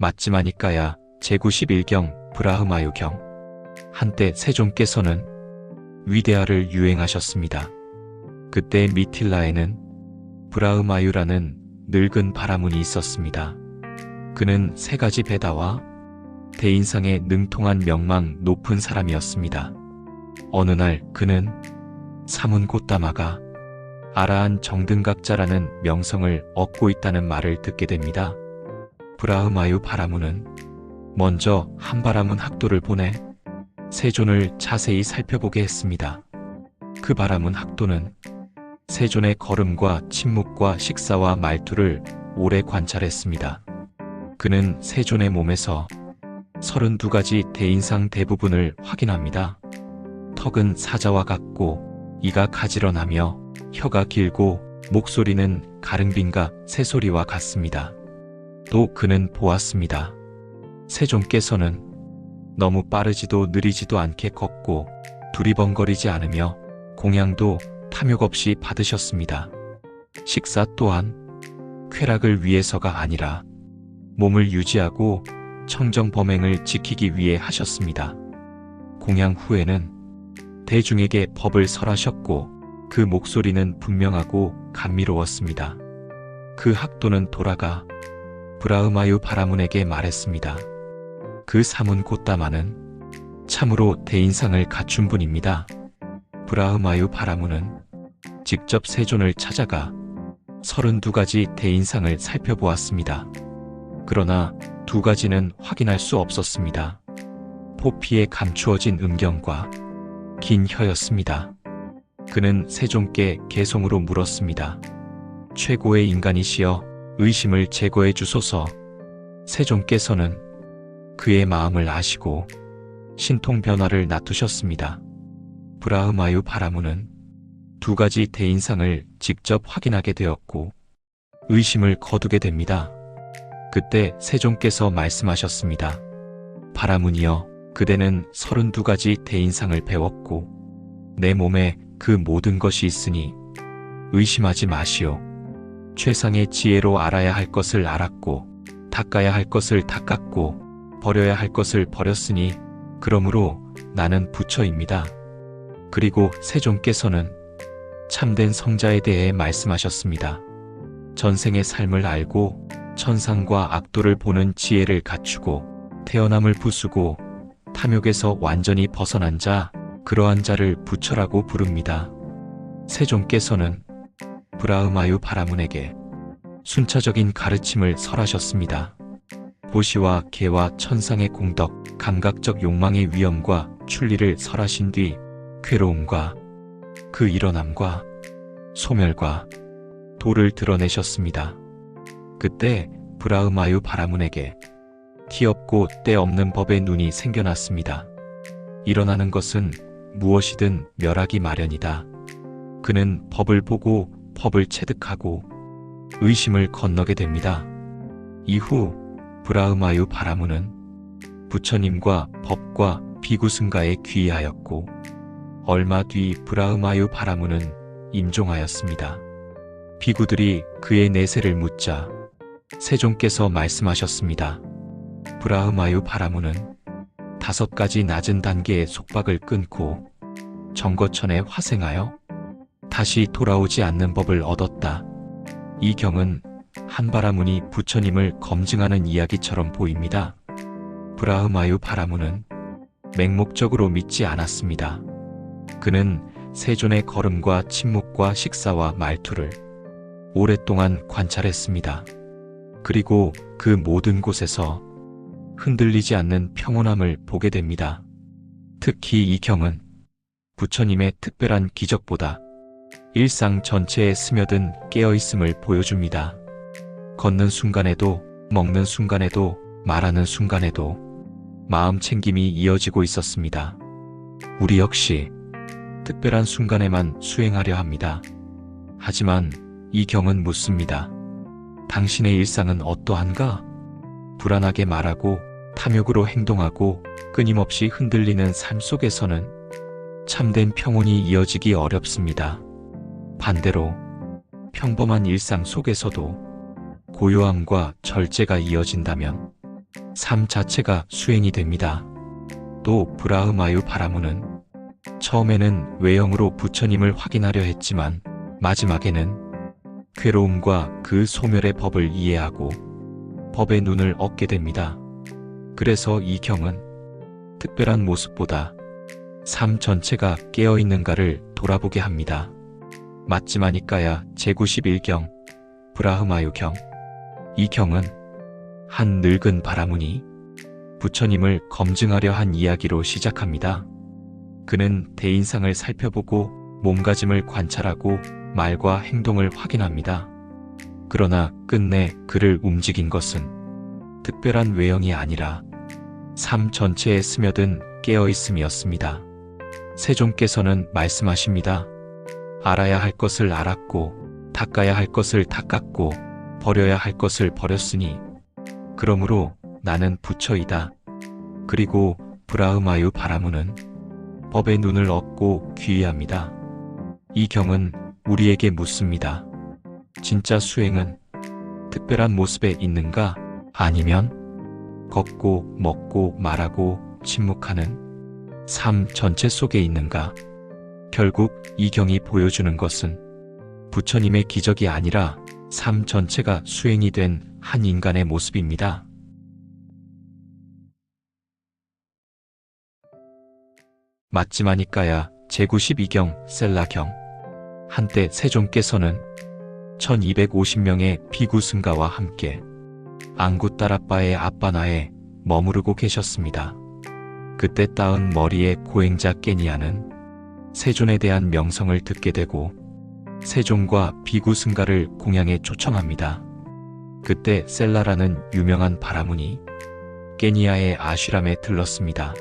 맞지마니까야 제91경 브라흐마유경. 한때 세종께서는 위대하를 유행하셨습니다. 그때 미틸라에는 브라흐마유라는 늙은 바라문이 있었습니다. 그는 3가지 베다와 대인상에 능통한 명망 높은 사람이었습니다. 어느 날 그는 사문 고따마가 아라한 정등각자라는 명성을 얻고 있다는 말을 듣게 됩니다. 브라흐마유 바라문은 먼저 한바라문 학도를 보내 세존을 자세히 살펴보게 했습니다. 그 바라문 학도는 세존의 걸음과 침묵과 식사와 말투를 오래 관찰했습니다. 그는 세존의 몸에서 32가지 대인상 대부분을 확인합니다. 턱은 사자와 같고 이가 가지런하며 혀가 길고 목소리는 가릉빈과 새소리와 같습니다. 또 그는 보았습니다. 세종께서는 너무 빠르지도 느리지도 않게 걷고 두리번거리지 않으며 공양도 탐욕 없이 받으셨습니다. 식사 또한 쾌락을 위해서가 아니라 몸을 유지하고 청정범행을 지키기 위해 하셨습니다. 공양 후에는 대중에게 법을 설하셨고 그 목소리는 분명하고 감미로웠습니다. 그 학도는 돌아가 브라흐마유 바라문에게 말했습니다. 그 사문 고따마는 참으로 대인상을 갖춘 분입니다. 브라흐마유 바라문은 직접 세존을 찾아가 32가지 대인상을 살펴보았습니다. 그러나 2가지는 확인할 수 없었습니다. 포피에 감추어진 음경과 긴 혀였습니다. 그는 세종께 개성으로 물었습니다. 최고의 인간이시여 의심을 제거해 주소서. 세종께서는 그의 마음을 아시고 신통 변화를 놔두셨습니다. 브라흐마유 바라문은 2가지 대인상을 직접 확인하게 되었고 의심을 거두게 됩니다. 그때 세종께서 말씀하셨습니다. 바라문이여, 그대는 32가지 대인상을 배웠고 내 몸에 그 모든 것이 있으니 의심하지 마시오. 최상의 지혜로 알아야 할 것을 알았고 닦아야 할 것을 닦았고 버려야 할 것을 버렸으니 그러므로 나는 부처입니다. 그리고 세종께서는 참된 성자에 대해 말씀하셨습니다. 전생의 삶을 알고 천상과 악도를 보는 지혜를 갖추고 태어남을 부수고 탐욕에서 완전히 벗어난 자, 그러한 자를 부처라고 부릅니다. 세종께서는 브라흐마유 바라문에게 순차적인 가르침을 설하셨습니다. 보시와 개와 천상의 공덕, 감각적 욕망의 위험과 출리를 설하신 뒤 괴로움과 그 일어남과 소멸과 도를 드러내셨습니다. 그때 브라흐마유 바라문에게 티 없고 때 없는 법의 눈이 생겨났습니다. 일어나는 것은 무엇이든 멸하기 마련이다. 그는 법을 보고 법을 체득하고 의심을 건너게 됩니다. 이후 브라흐마유 바라문은 부처님과 법과 비구승가에 귀의하였고 얼마 뒤 브라흐마유 바라문은 임종하였습니다. 비구들이 그의 내세를 묻자 세종께서 말씀하셨습니다. 브라흐마유 바라문은 5가지 낮은 단계의 속박을 끊고 정거천에 화생하여 다시 돌아오지 않는 법을 얻었다. 이 경은 한바라문이 부처님을 검증하는 이야기처럼 보입니다. 브라흐마유 바라문은 맹목적으로 믿지 않았습니다. 그는 세존의 걸음과 침묵과 식사와 말투를 오랫동안 관찰했습니다. 그리고 그 모든 곳에서 흔들리지 않는 평온함을 보게 됩니다. 특히 이 경은 부처님의 특별한 기적보다 일상 전체에 스며든 깨어있음을 보여줍니다. 걷는 순간에도, 먹는 순간에도, 말하는 순간에도 마음 챙김이 이어지고 있었습니다. 우리 역시 특별한 순간에만 수행하려 합니다. 하지만 이 경은 묻습니다. 당신의 일상은 어떠한가? 불안하게 말하고 탐욕으로 행동하고 끊임없이 흔들리는 삶 속에서는 참된 평온이 이어지기 어렵습니다. 반대로 평범한 일상 속에서도 고요함과 절제가 이어진다면 삶 자체가 수행이 됩니다. 또 브라흐마유 바라무는 처음에는 외형으로 부처님을 확인하려 했지만 마지막에는 괴로움과 그 소멸의 법을 이해하고 법의 눈을 얻게 됩니다. 그래서 이 경은 특별한 모습보다 삶 전체가 깨어있는가를 돌아보게 합니다. 마찌마니까야 제91경 브라흐마유경. 이 경은 한 늙은 바라문이 부처님을 검증하려 한 이야기로 시작합니다. 그는 대인상을 살펴보고 몸가짐을 관찰하고 말과 행동을 확인합니다. 그러나 끝내 그를 움직인 것은 특별한 외형이 아니라 삶 전체에 스며든 깨어있음이었습니다. 세존께서는 말씀하십니다. 알아야 할 것을 알았고 닦아야 할 것을 닦았고 버려야 할 것을 버렸으니 그러므로 나는 부처이다. 그리고 브라흐마유 바라무는 법의 눈을 얻고 귀의합니다. 이 경은 우리에게 묻습니다. 진짜 수행은 특별한 모습에 있는가? 아니면 걷고 먹고 말하고 침묵하는 삶 전체 속에 있는가? 결국 이 경이 보여주는 것은 부처님의 기적이 아니라 삶 전체가 수행이 된 한 인간의 모습입니다. 마찌마니까야 제92경 셀라경. 한때 세존께서는 1250명의 비구 승가와 함께 앙구따라빠의 앞바나에 머무르고 계셨습니다. 그때 따은 머리의 고행자 깨니아는 세존에 대한 명성을 듣게 되고 세존과 비구 승가를 공양에 초청합니다. 그때 셀라라는 유명한 바라문이 깨니아의 아쉬람에 들렀습니다.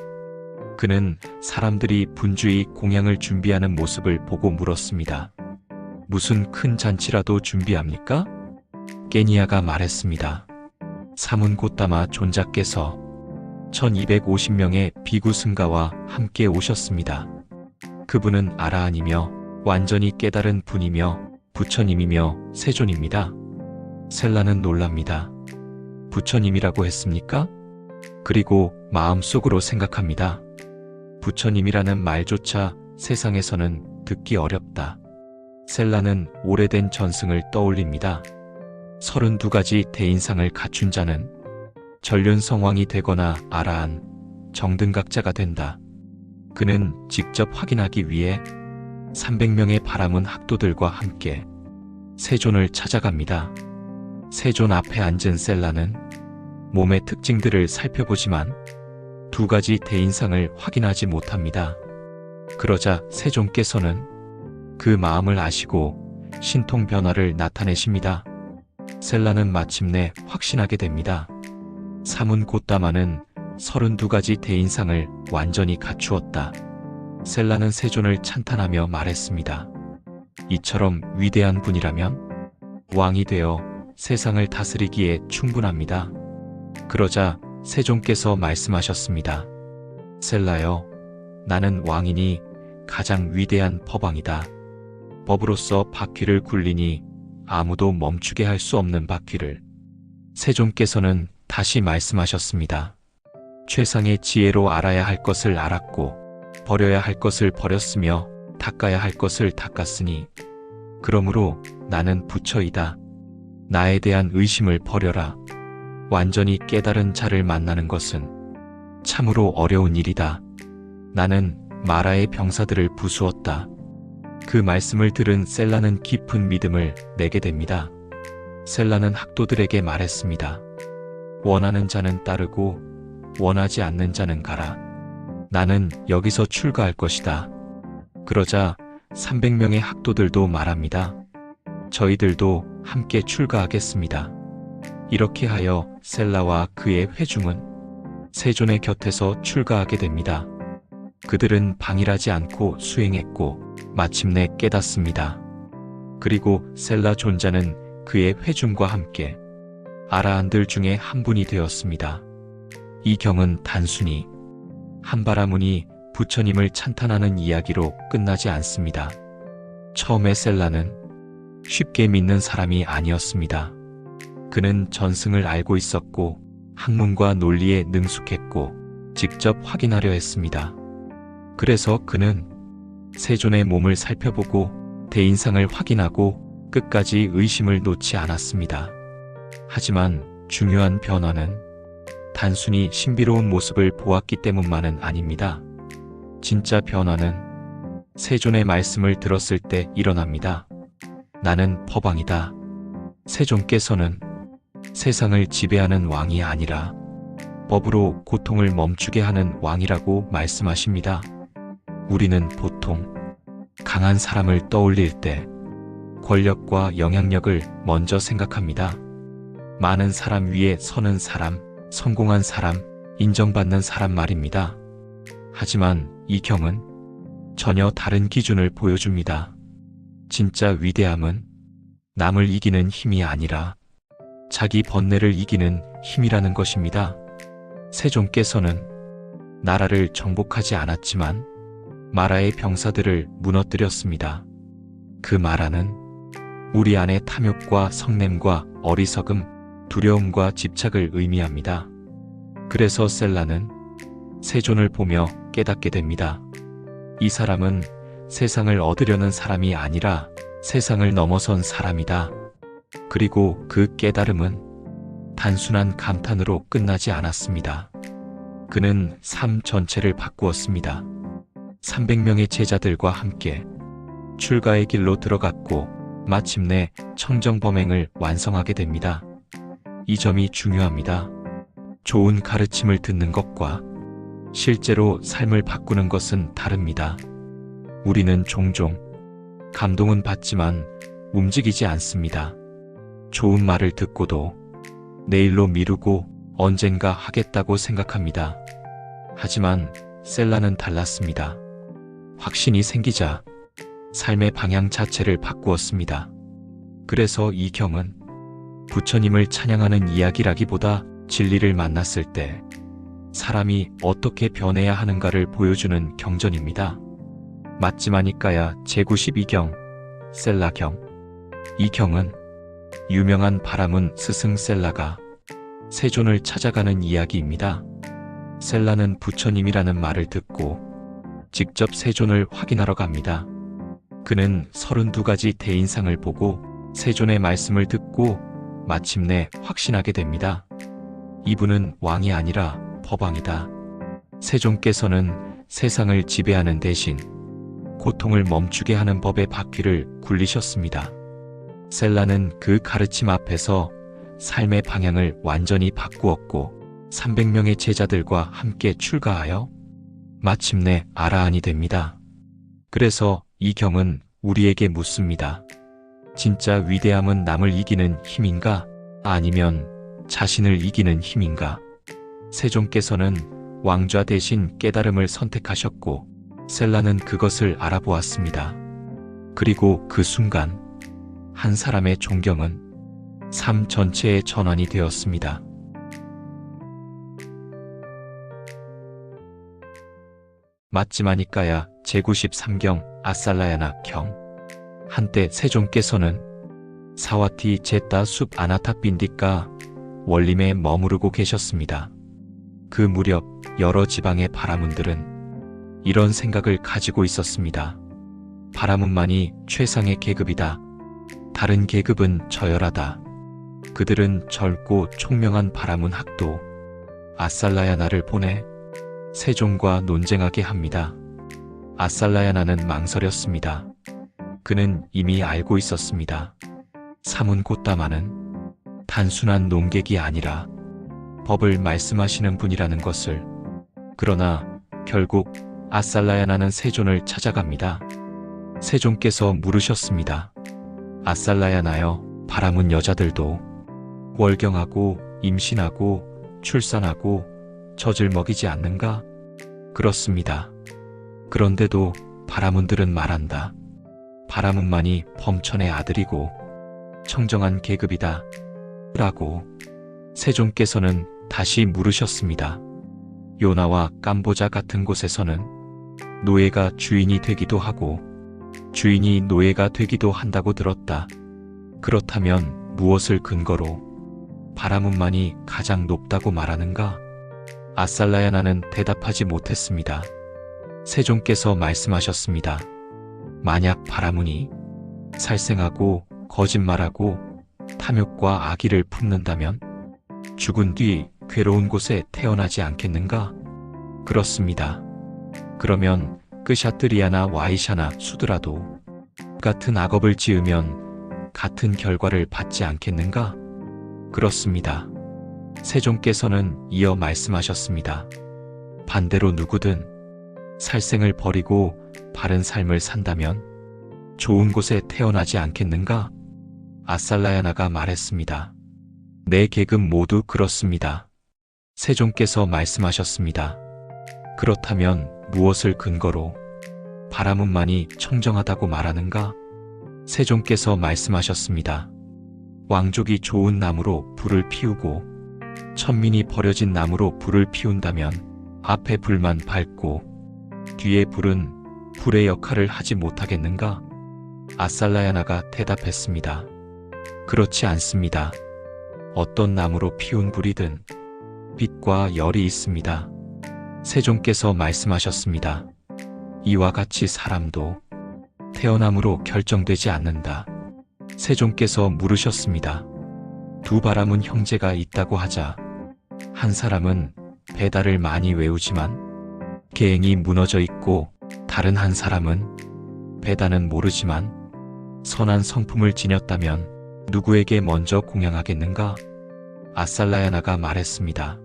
그는 사람들이 분주히 공양을 준비하는 모습을 보고 물었습니다. 무슨 큰 잔치라도 준비합니까? 깨니아가 말했습니다. 사문고따마 존자께서 1250명의 비구 승가와 함께 오셨습니다. 그분은 아라한이며 완전히 깨달은 분이며 부처님이며 세존입니다. 셀라는 놀랍니다. 부처님이라고 했습니까? 그리고 마음속으로 생각합니다. 부처님이라는 말조차 세상에서는 듣기 어렵다. 셀라는 오래된 전승을 떠올립니다. 32가지 대인상을 갖춘 자는 전륜성왕이 되거나 아라한, 정등각자가 된다. 그는 직접 확인하기 위해 300명의 바라문 학도들과 함께 세존을 찾아갑니다. 세존 앞에 앉은 셀라는 몸의 특징들을 살펴보지만 2가지 대인상을 확인하지 못합니다. 그러자 세존께서는 그 마음을 아시고 신통 변화를 나타내십니다. 셀라는 마침내 확신하게 됩니다. 사문고따마는 32가지 대인상을 완전히 갖추었다. 셀라는 세존을 찬탄하며 말했습니다. 이처럼 위대한 분이라면 왕이 되어 세상을 다스리기에 충분합니다. 그러자 세존께서 말씀하셨습니다. 셀라여, 나는 왕이니 가장 위대한 법왕이다. 법으로서 바퀴를 굴리니 아무도 멈추게 할 수 없는 바퀴를. 세존께서는 다시 말씀하셨습니다. 최상의 지혜로 알아야 할 것을 알았고 버려야 할 것을 버렸으며 닦아야 할 것을 닦았으니 그러므로 나는 부처이다. 나에 대한 의심을 버려라. 완전히 깨달은 자를 만나는 것은 참으로 어려운 일이다. 나는 마라의 병사들을 부수었다. 그 말씀을 들은 셀라는 깊은 믿음을 내게 됩니다. 셀라는 학도들에게 말했습니다. 원하는 자는 따르고 원하지 않는 자는 가라. 나는 여기서 출가할 것이다. 그러자 300명의 학도들도 말합니다. 저희들도 함께 출가하겠습니다. 이렇게 하여 셀라와 그의 회중은 세존의 곁에서 출가하게 됩니다. 그들은 방일하지 않고 수행했고 마침내 깨닫습니다. 그리고 셀라 존자는 그의 회중과 함께 아라한들 중에 한 분이 되었습니다. 이 경은 단순히 한바라문이 부처님을 찬탄하는 이야기로 끝나지 않습니다. 처음에 셀라는 쉽게 믿는 사람이 아니었습니다. 그는 전승을 알고 있었고 학문과 논리에 능숙했고 직접 확인하려 했습니다. 그래서 그는 세존의 몸을 살펴보고 대인상을 확인하고 끝까지 의심을 놓지 않았습니다. 하지만 중요한 변화는 단순히 신비로운 모습을 보았기 때문만은 아닙니다. 진짜 변화는 세존의 말씀을 들었을 때 일어납니다. 나는 법왕이다. 세존께서는 세상을 지배하는 왕이 아니라 법으로 고통을 멈추게 하는 왕이라고 말씀하십니다. 우리는 보통 강한 사람을 떠올릴 때 권력과 영향력을 먼저 생각합니다. 많은 사람 위에 서는 사람, 성공한 사람, 인정받는 사람 말입니다. 하지만 이 경은 전혀 다른 기준을 보여줍니다. 진짜 위대함은 남을 이기는 힘이 아니라 자기 번뇌를 이기는 힘이라는 것입니다. 세존께서는 나라를 정복하지 않았지만 마라의 병사들을 무너뜨렸습니다. 그 마라는 우리 안의 탐욕과 성냄과 어리석음, 두려움과 집착을 의미합니다. 그래서 셀라는 세존을 보며 깨닫게 됩니다. 이 사람은 세상을 얻으려는 사람이 아니라 세상을 넘어선 사람이다. 그리고 그 깨달음은 단순한 감탄으로 끝나지 않았습니다. 그는 삶 전체를 바꾸었습니다. 300명의 제자들과 함께 출가의 길로 들어갔고 마침내 청정범행을 완성하게 됩니다. 이 점이 중요합니다. 좋은 가르침을 듣는 것과 실제로 삶을 바꾸는 것은 다릅니다. 우리는 종종 감동은 받지만 움직이지 않습니다. 좋은 말을 듣고도 내일로 미루고 언젠가 하겠다고 생각합니다. 하지만 셀라는 달랐습니다. 확신이 생기자 삶의 방향 자체를 바꾸었습니다. 그래서 이 경은 부처님을 찬양하는 이야기라기보다 진리를 만났을 때 사람이 어떻게 변해야 하는가를 보여주는 경전입니다. 맞지마니까야 제92경, 셀라경. 이 경은 유명한 바라문 스승 셀라가 세존을 찾아가는 이야기입니다. 셀라는 부처님이라는 말을 듣고 직접 세존을 확인하러 갑니다. 그는 32가지 대인상을 보고 세존의 말씀을 듣고 마침내 확신하게 됩니다. 이분은 왕이 아니라 법왕이다. 세존께서는 세상을 지배하는 대신 고통을 멈추게 하는 법의 바퀴를 굴리셨습니다. 셀라는 그 가르침 앞에서 삶의 방향을 완전히 바꾸었고 300명의 제자들과 함께 출가하여 마침내 아라한이 됩니다. 그래서 이 경은 우리에게 묻습니다. 진짜 위대함은 남을 이기는 힘인가? 아니면 자신을 이기는 힘인가? 세존께서는 왕좌 대신 깨달음을 선택하셨고 셀라는 그것을 알아보았습니다. 그리고 그 순간 한 사람의 존경은 삶 전체의 전환이 되었습니다. 맞지마니까야 제93경 아살라야나 경. 한때 세존께서는 사와티 제따 숲 아나타빈디카 원림에 머무르고 계셨습니다. 그 무렵 여러 지방의 바라문들은 이런 생각을 가지고 있었습니다. 바라문만이 최상의 계급이다. 다른 계급은 저열하다. 그들은 젊고 총명한 바라문 학도 아살라야나를 보내 세존과 논쟁하게 합니다. 아살라야나는 망설였습니다. 그는 이미 알고 있었습니다. 사문 고따마는 단순한 논객이 아니라 법을 말씀하시는 분이라는 것을. 그러나 결국 아살라야나는 세존을 찾아갑니다. 세존께서 물으셨습니다. 아살라야나여, 바라문 여자들도 월경하고 임신하고 출산하고 젖을 먹이지 않는가? 그렇습니다. 그런데도 바라문들은 말한다. 바라문만이 범천의 아들이고 청정한 계급이다. 라고. 세존께서는 다시 물으셨습니다. 요나와 캄보자 같은 곳에서는 노예가 주인이 되기도 하고 주인이 노예가 되기도 한다고 들었다. 그렇다면 무엇을 근거로 바라문만이 가장 높다고 말하는가? 아살라야나는 대답하지 못했습니다. 세종께서 말씀하셨습니다. 만약 바라문이 살생하고 거짓말하고 탐욕과 악의를 품는다면 죽은 뒤 괴로운 곳에 태어나지 않겠는가? 그렇습니다. 그러면 끄샤트리아나 와이샤나 수드라도 같은 악업을 지으면 같은 결과를 받지 않겠는가? 그렇습니다. 세종께서는 이어 말씀하셨습니다. 반대로 누구든 살생을 버리고 바른 삶을 산다면 좋은 곳에 태어나지 않겠는가? 아살라야나가 말했습니다. 네 계급 모두 그렇습니다. 세종께서 말씀하셨습니다. 그렇다면 무엇을 근거로 바라문만이 청정하다고 말하는가? 세종께서 말씀하셨습니다. 왕족이 좋은 나무로 불을 피우고 천민이 버려진 나무로 불을 피운다면 앞에 불만 밝고 뒤에 불은 불의 역할을 하지 못하겠는가? 아살라야나가 대답했습니다. 그렇지 않습니다. 어떤 나무로 피운 불이든 빛과 열이 있습니다. 세종께서 말씀하셨습니다. 이와 같이 사람도 태어남으로 결정되지 않는다. 세종께서 물으셨습니다. 두 바라문 형제가 있다고 하자 한 사람은 배달을 많이 외우지만 계행이 무너져 있고 다른 한 사람은 배단은 모르지만 선한 성품을 지녔다면 누구에게 먼저 공양하겠는가? 아살라야나가 말했습니다.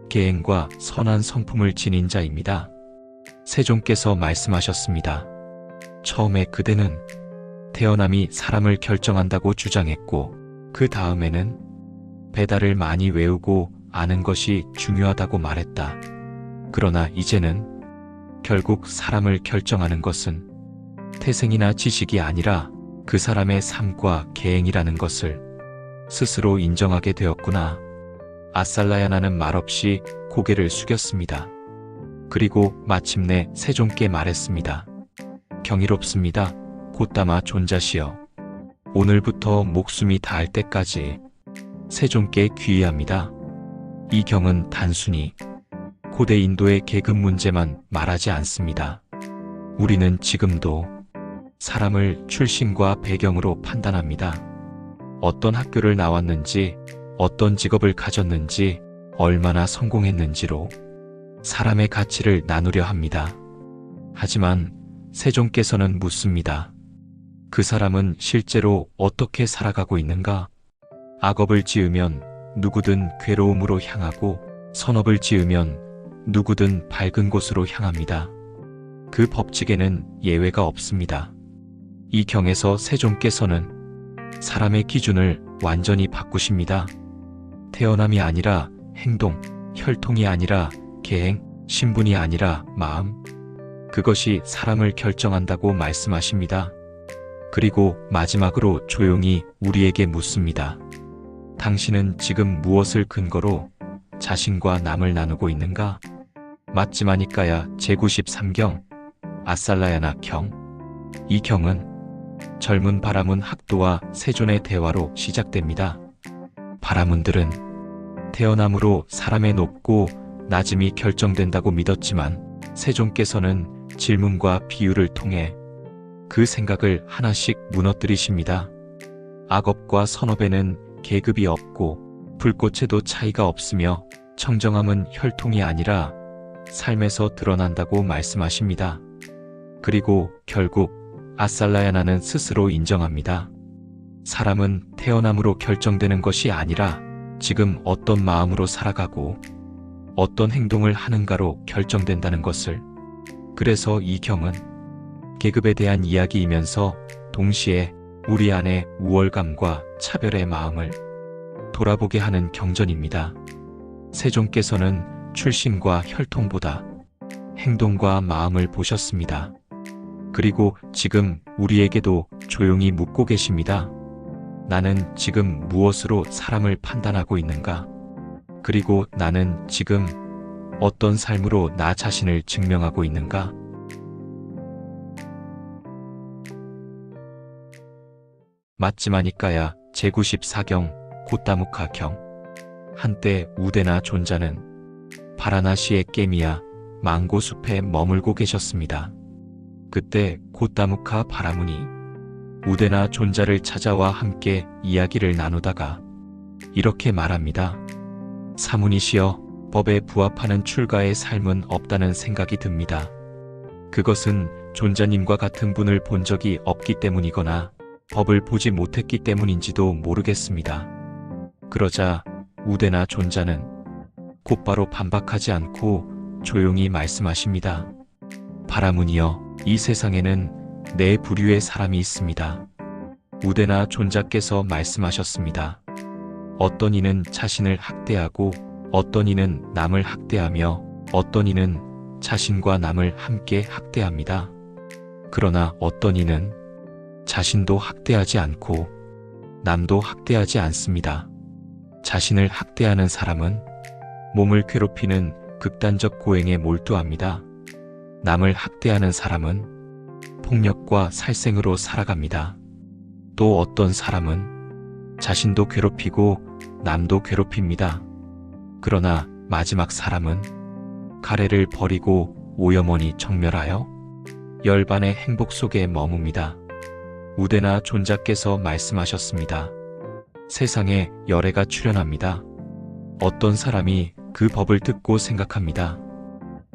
계행과 선한 성품을 지닌 자입니다. 세종께서 말씀하셨습니다. 처음에 그대는 태어남이 사람을 결정한다고 주장했고 그 다음에는 배달을 많이 외우고 아는 것이 중요하다고 말했다. 그러나 이제는 결국 사람을 결정하는 것은 태생이나 지식이 아니라 그 사람의 삶과 계행이라는 것을 스스로 인정하게 되었구나. 아살라야나는 말없이 고개를 숙였습니다. 그리고 마침내 세종께 말했습니다. 경이롭습니다. 곧다마 존자시여. 오늘부터 목숨이 닿을 때까지 세종께 귀의합니다. 이 경은 단순히 고대 인도의 계급 문제만 말하지 않습니다. 우리는 지금도 사람을 출신과 배경으로 판단합니다. 어떤 학교를 나왔는지, 어떤 직업을 가졌는지, 얼마나 성공했는지로 사람의 가치를 나누려 합니다. 하지만 세종께서는 묻습니다. 그 사람은 실제로 어떻게 살아가고 있는가? 악업을 지으면 누구든 괴로움으로 향하고 선업을 지으면 누구든 밝은 곳으로 향합니다. 그 법칙에는 예외가 없습니다. 이 경에서 세종께서는 사람의 기준을 완전히 바꾸십니다. 태어남이 아니라 행동, 혈통이 아니라 계행, 신분이 아니라 마음, 그것이 사람을 결정한다고 말씀하십니다. 그리고 마지막으로 조용히 우리에게 묻습니다. 당신은 지금 무엇을 근거로 자신과 남을 나누고 있는가? 맞지마니까야 제93경 아살라야나 경. 이 경은 젊은 바라문 학도와 세존의 대화로 시작됩니다. 바라문들은 태어남으로 사람의 높고 낮음이 결정된다고 믿었지만 세종께서는 질문과 비유를 통해 그 생각을 하나씩 무너뜨리십니다. 악업과 선업에는 계급이 없고 불꽃에도 차이가 없으며 청정함은 혈통이 아니라 삶에서 드러난다고 말씀하십니다. 그리고 결국 아살라야나는 스스로 인정합니다. 사람은 태어남으로 결정되는 것이 아니라 지금 어떤 마음으로 살아가고 어떤 행동을 하는가로 결정된다는 것을. 그래서 이 경은 계급에 대한 이야기이면서 동시에 우리 안의 우월감과 차별의 마음을 돌아보게 하는 경전입니다. 세종께서는 출신과 혈통보다 행동과 마음을 보셨습니다. 그리고 지금 우리에게도 조용히 묻고 계십니다. 나는 지금 무엇으로 사람을 판단하고 있는가? 그리고 나는 지금 어떤 삶으로 나 자신을 증명하고 있는가? 맞지마니까야 제94경 곧다무카경. 한때 우대나 존자는 바라나시의 깨미야 망고 숲에 머물고 계셨습니다. 그때 고타무카 바라문이 우대나 존자를 찾아와 함께 이야기를 나누다가 이렇게 말합니다. 사문이시여, 법에 부합하는 출가의 삶은 없다는 생각이 듭니다. 그것은 존자님과 같은 분을 본 적이 없기 때문이거나 법을 보지 못했기 때문인지도 모르겠습니다. 그러자 우대나 존자는 곧바로 반박하지 않고 조용히 말씀하십니다. 바라문이여, 이 세상에는 네 부류의 사람이 있습니다. 우대나 존자께서 말씀하셨습니다. 어떤 이는 자신을 학대하고 어떤 이는 남을 학대하며 어떤 이는 자신과 남을 함께 학대합니다. 그러나 어떤 이는 자신도 학대하지 않고 남도 학대하지 않습니다. 자신을 학대하는 사람은 몸을 괴롭히는 극단적 고행에 몰두합니다. 남을 학대하는 사람은 폭력과 살생으로 살아갑니다. 또 어떤 사람은 자신도 괴롭히고 남도 괴롭힙니다. 그러나 마지막 사람은 가래를 버리고 오염원이 정멸하여 열반의 행복 속에 머뭅니다. 우대나 존자께서 말씀하셨습니다. 세상에 열애가 출현합니다. 어떤 사람이 그 법을 듣고 생각합니다.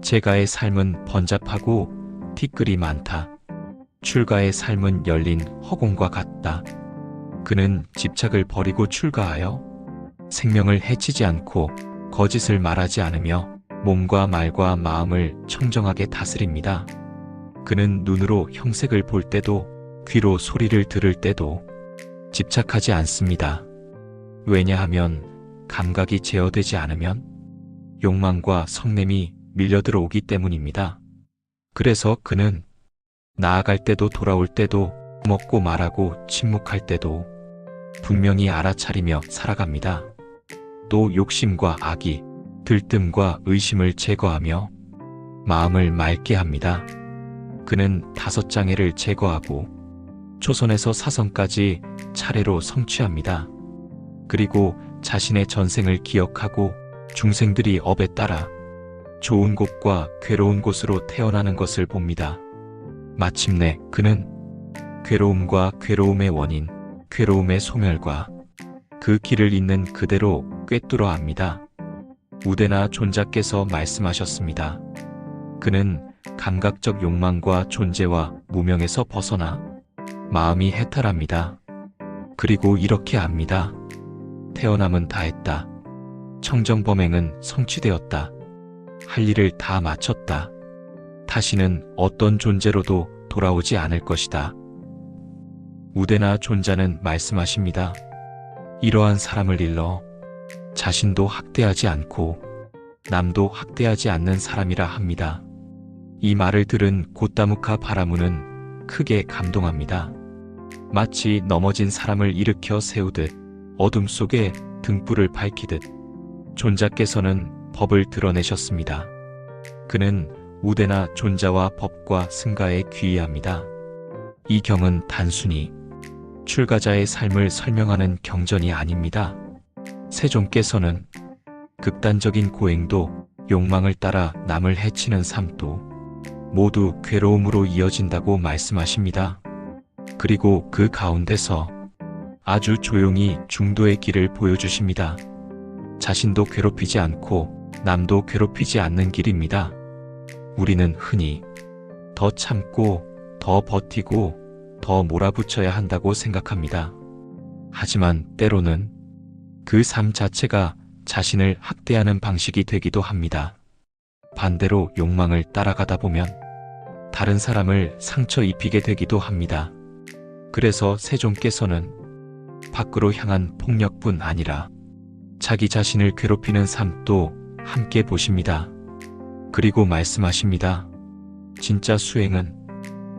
제가의 삶은 번잡하고 티끌이 많다. 출가의 삶은 열린 허공과 같다. 그는 집착을 버리고 출가하여 생명을 해치지 않고 거짓을 말하지 않으며 몸과 말과 마음을 청정하게 다스립니다. 그는 눈으로 형색을 볼 때도 귀로 소리를 들을 때도 집착하지 않습니다. 왜냐하면 감각이 제어되지 않으면 욕망과 성냄이 밀려들어오기 때문입니다. 그래서 그는 나아갈 때도 돌아올 때도 먹고 말하고 침묵할 때도 분명히 알아차리며 살아갑니다. 또 욕심과 악의, 들뜸과 의심을 제거하며 마음을 맑게 합니다. 그는 5장애를 제거하고 초선에서 사선까지 차례로 성취합니다. 그리고 자신의 전생을 기억하고 중생들이 업에 따라 좋은 곳과 괴로운 곳으로 태어나는 것을 봅니다. 마침내 그는 괴로움과 괴로움의 원인, 괴로움의 소멸과 그 길을 있는 그대로 꿰뚫어 압니다. 우대나 존자께서 말씀하셨습니다. 그는 감각적 욕망과 존재와 무명에서 벗어나 마음이 해탈합니다. 그리고 이렇게 압니다. 태어남은 다했다. 청정범행은 성취되었다. 할 일을 다 마쳤다. 다시는 어떤 존재로도 돌아오지 않을 것이다. 우대나 존자는 말씀하십니다. 이러한 사람을 일러 자신도 학대하지 않고 남도 학대하지 않는 사람이라 합니다. 이 말을 들은 고타무카 바라문은 크게 감동합니다. 마치 넘어진 사람을 일으켜 세우듯 어둠 속에 등불을 밝히듯 존자께서는 법을 드러내셨습니다. 그는 우대나 존자와 법과 승가에 귀의합니다. 이 경은 단순히 출가자의 삶을 설명하는 경전이 아닙니다. 세존께서는 극단적인 고행도 욕망을 따라 남을 해치는 삶도 모두 괴로움으로 이어진다고 말씀하십니다. 그리고 그 가운데서 아주 조용히 중도의 길을 보여주십니다. 자신도 괴롭히지 않고 남도 괴롭히지 않는 길입니다. 우리는 흔히 더 참고 더 버티고 더 몰아붙여야 한다고 생각합니다. 하지만 때로는 그 삶 자체가 자신을 학대하는 방식이 되기도 합니다. 반대로 욕망을 따라가다 보면 다른 사람을 상처 입히게 되기도 합니다. 그래서 세존께서는 밖으로 향한 폭력뿐 아니라 자기 자신을 괴롭히는 삶도 함께 보십니다. 그리고 말씀하십니다. 진짜 수행은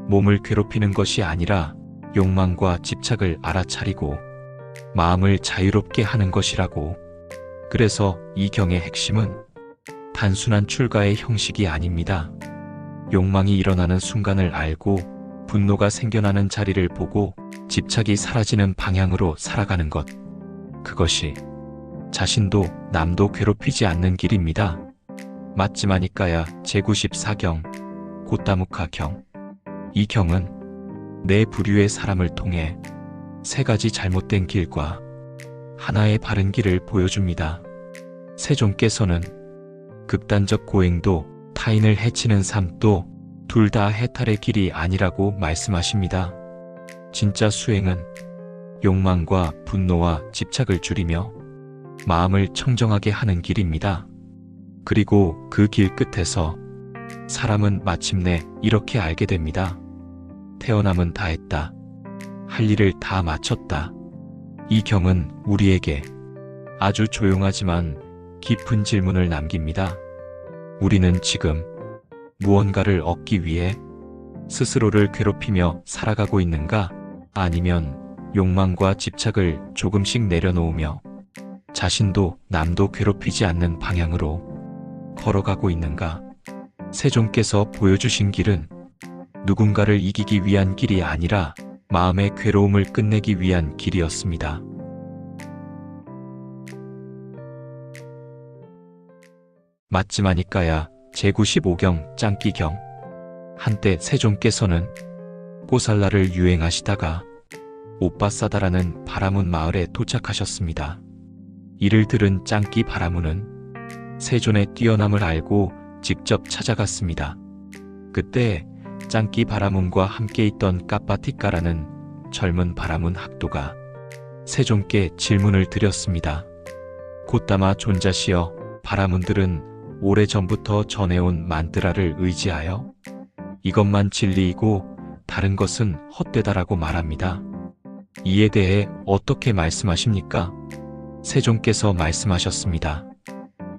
몸을 괴롭히는 것이 아니라 욕망과 집착을 알아차리고 마음을 자유롭게 하는 것이라고. 그래서 이 경의 핵심은 단순한 출가의 형식이 아닙니다. 욕망이 일어나는 순간을 알고 분노가 생겨나는 자리를 보고 집착이 사라지는 방향으로 살아가는 것. 그것이 자신도 남도 괴롭히지 않는 길입니다. 맞지마니까야 제94경 고따무카 경. 이 경은 네 부류의 사람을 통해 세 가지 잘못된 길과 하나의 바른 길을 보여줍니다. 세존께서는 극단적 고행도 타인을 해치는 삶도 둘 다 해탈의 길이 아니라고 말씀하십니다. 진짜 수행은 욕망과 분노와 집착을 줄이며 마음을 청정하게 하는 길입니다. 그리고 그 길 끝에서 사람은 마침내 이렇게 알게 됩니다. 태어남은 다 했다. 할 일을 다 마쳤다. 이 경은 우리에게 아주 조용하지만 깊은 질문을 남깁니다. 우리는 지금 무언가를 얻기 위해 스스로를 괴롭히며 살아가고 있는가? 아니면 욕망과 집착을 조금씩 내려놓으며 자신도 남도 괴롭히지 않는 방향으로 걸어가고 있는가? 세존께서 보여주신 길은 누군가를 이기기 위한 길이 아니라 마음의 괴로움을 끝내기 위한 길이었습니다. 맞지마니까야 제95경 짱끼경. 한때 세존께서는 꼬살라를 유행하시다가 오빠사다라는 바라문 마을에 도착하셨습니다. 이를 들은 짱끼 바라문은 세존의 뛰어남을 알고 직접 찾아갔습니다. 그때 짱끼 바라문과 함께 있던 까빠티까라는 젊은 바라문 학도가 세존께 질문을 드렸습니다. 고따마 존자시여, 바라문들은 오래전부터 전해온 만뜨라를 의지하여 이것만 진리이고 다른 것은 헛되다라고 말합니다. 이에 대해 어떻게 말씀하십니까? 세존께서 말씀하셨습니다.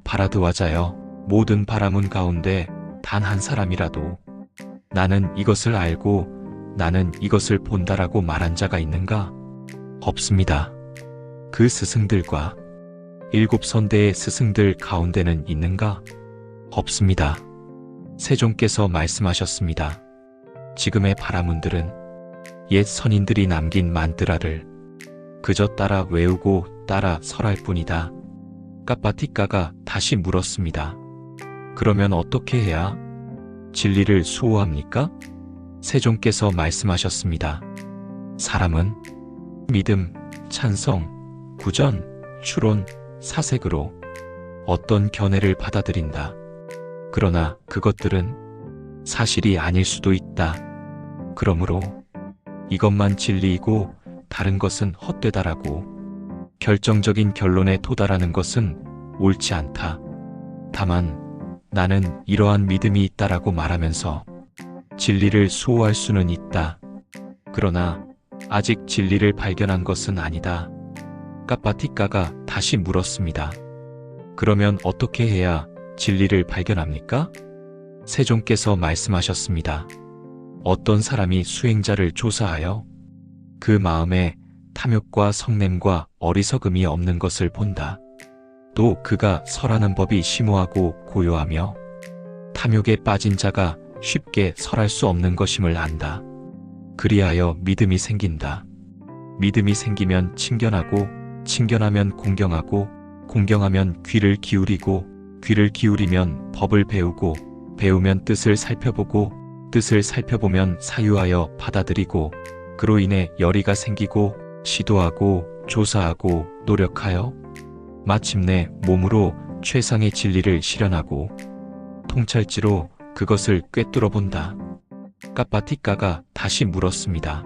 바라드와자여, 모든 바라문 가운데 단 한 사람이라도 나는 이것을 알고 나는 이것을 본다라고 말한 자가 있는가? 없습니다. 그 스승들과 7선대의 스승들 가운데는 있는가? 없습니다. 세존께서 말씀하셨습니다. 지금의 바라문들은 옛 선인들이 남긴 만뜨라를 그저 따라 외우고 따라 설할 뿐이다. 까빠티까가 다시 물었습니다. 그러면 어떻게 해야 진리를 수호합니까? 세존께서 말씀하셨습니다. 사람은 믿음, 찬성, 구전, 추론, 사색으로 어떤 견해를 받아들인다. 그러나 그것들은 사실이 아닐 수도 있다. 그러므로 이것만 진리이고 다른 것은 헛되다라고 결정적인 결론에 도달하는 것은 옳지 않다. 다만 나는 이러한 믿음이 있다라고 말하면서 진리를 수호할 수는 있다. 그러나 아직 진리를 발견한 것은 아니다. 까빠티까가 다시 물었습니다. 그러면 어떻게 해야 진리를 발견합니까? 세존께서 말씀하셨습니다. 어떤 사람이 수행자를 조사하여 그 마음에 탐욕과 성냄과 어리석음이 없는 것을 본다. 또 그가 설하는 법이 심오하고 고요하며 탐욕에 빠진 자가 쉽게 설할 수 없는 것임을 안다. 그리하여 믿음이 생긴다. 믿음이 생기면 친견하고, 친견하면 공경하고, 공경하면 귀를 기울이고, 귀를 기울이면 법을 배우고, 배우면 뜻을 살펴보고, 뜻을 살펴보면 사유하여 받아들이고, 그로 인해 열의가 생기고, 시도하고, 조사하고, 노력하여 마침내 몸으로 최상의 진리를 실현하고 통찰지로 그것을 꿰뚫어 본다. 까빠티까가 다시 물었습니다.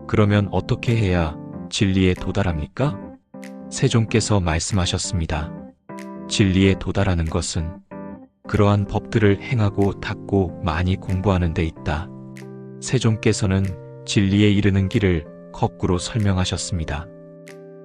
그러면 어떻게 해야 진리에 도달합니까? 세존께서 말씀하셨습니다. 진리에 도달하는 것은 그러한 법들을 행하고 닦고 많이 공부하는 데 있다. 세존께서는 진리에 이르는 길을 거꾸로 설명하셨습니다.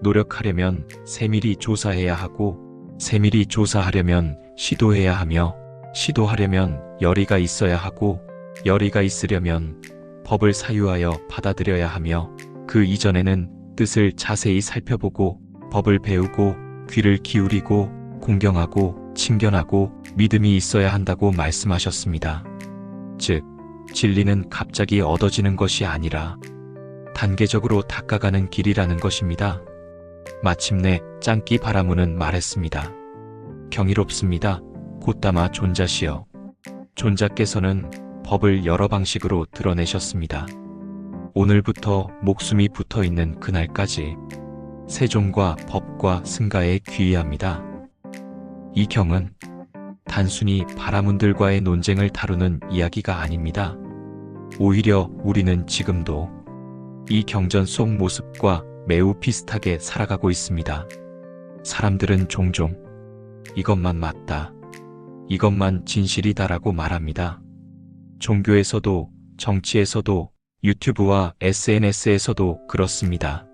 노력하려면 세밀히 조사해야 하고, 세밀히 조사하려면 시도해야 하며, 시도하려면 열의가 있어야 하고, 열의가 있으려면 법을 사유하여 받아들여야 하며, 그 이전에는 뜻을 자세히 살펴보고, 법을 배우고, 귀를 기울이고, 공경하고, 친견하고, 믿음이 있어야 한다고 말씀하셨습니다. 즉, 진리는 갑자기 얻어지는 것이 아니라 단계적으로 닦아가는 길이라는 것입니다. 마침내 짱끼 바라문은 말했습니다. 경이롭습니다. 곧다마 존자시여. 존자께서는 법을 여러 방식으로 드러내셨습니다. 오늘부터 목숨이 붙어있는 그날까지 세종과 법과 승가에 귀의합니다. 이 경은 단순히 바라문들과의 논쟁을 다루는 이야기가 아닙니다. 오히려 우리는 지금도 이 경전 속 모습과 매우 비슷하게 살아가고 있습니다. 사람들은 종종 이것만 맞다, 이것만 진실이다라고 말합니다. 종교에서도, 정치에서도, 유튜브와 SNS에서도 그렇습니다.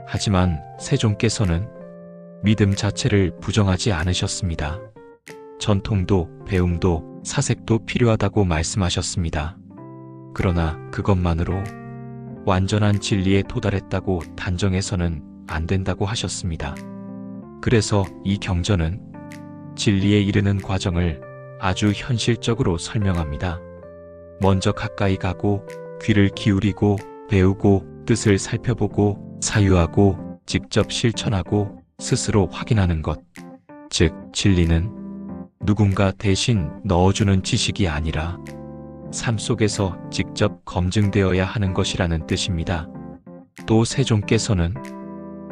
하지만 세종께서는 믿음 자체를 부정하지 않으셨습니다. 전통도, 배움도, 사색도 필요하다고 말씀하셨습니다. 그러나 그것만으로 완전한 진리에 도달했다고 단정해서는 안 된다고 하셨습니다. 그래서 이 경전은 진리에 이르는 과정을 아주 현실적으로 설명합니다. 먼저 가까이 가고 귀를 기울이고 배우고 뜻을 살펴보고 사유하고 직접 실천하고 스스로 확인하는 것. 즉, 진리는 누군가 대신 넣어주는 지식이 아니라 삶 속에서 직접 검증되어야 하는 것이라는 뜻입니다. 또 세종께서는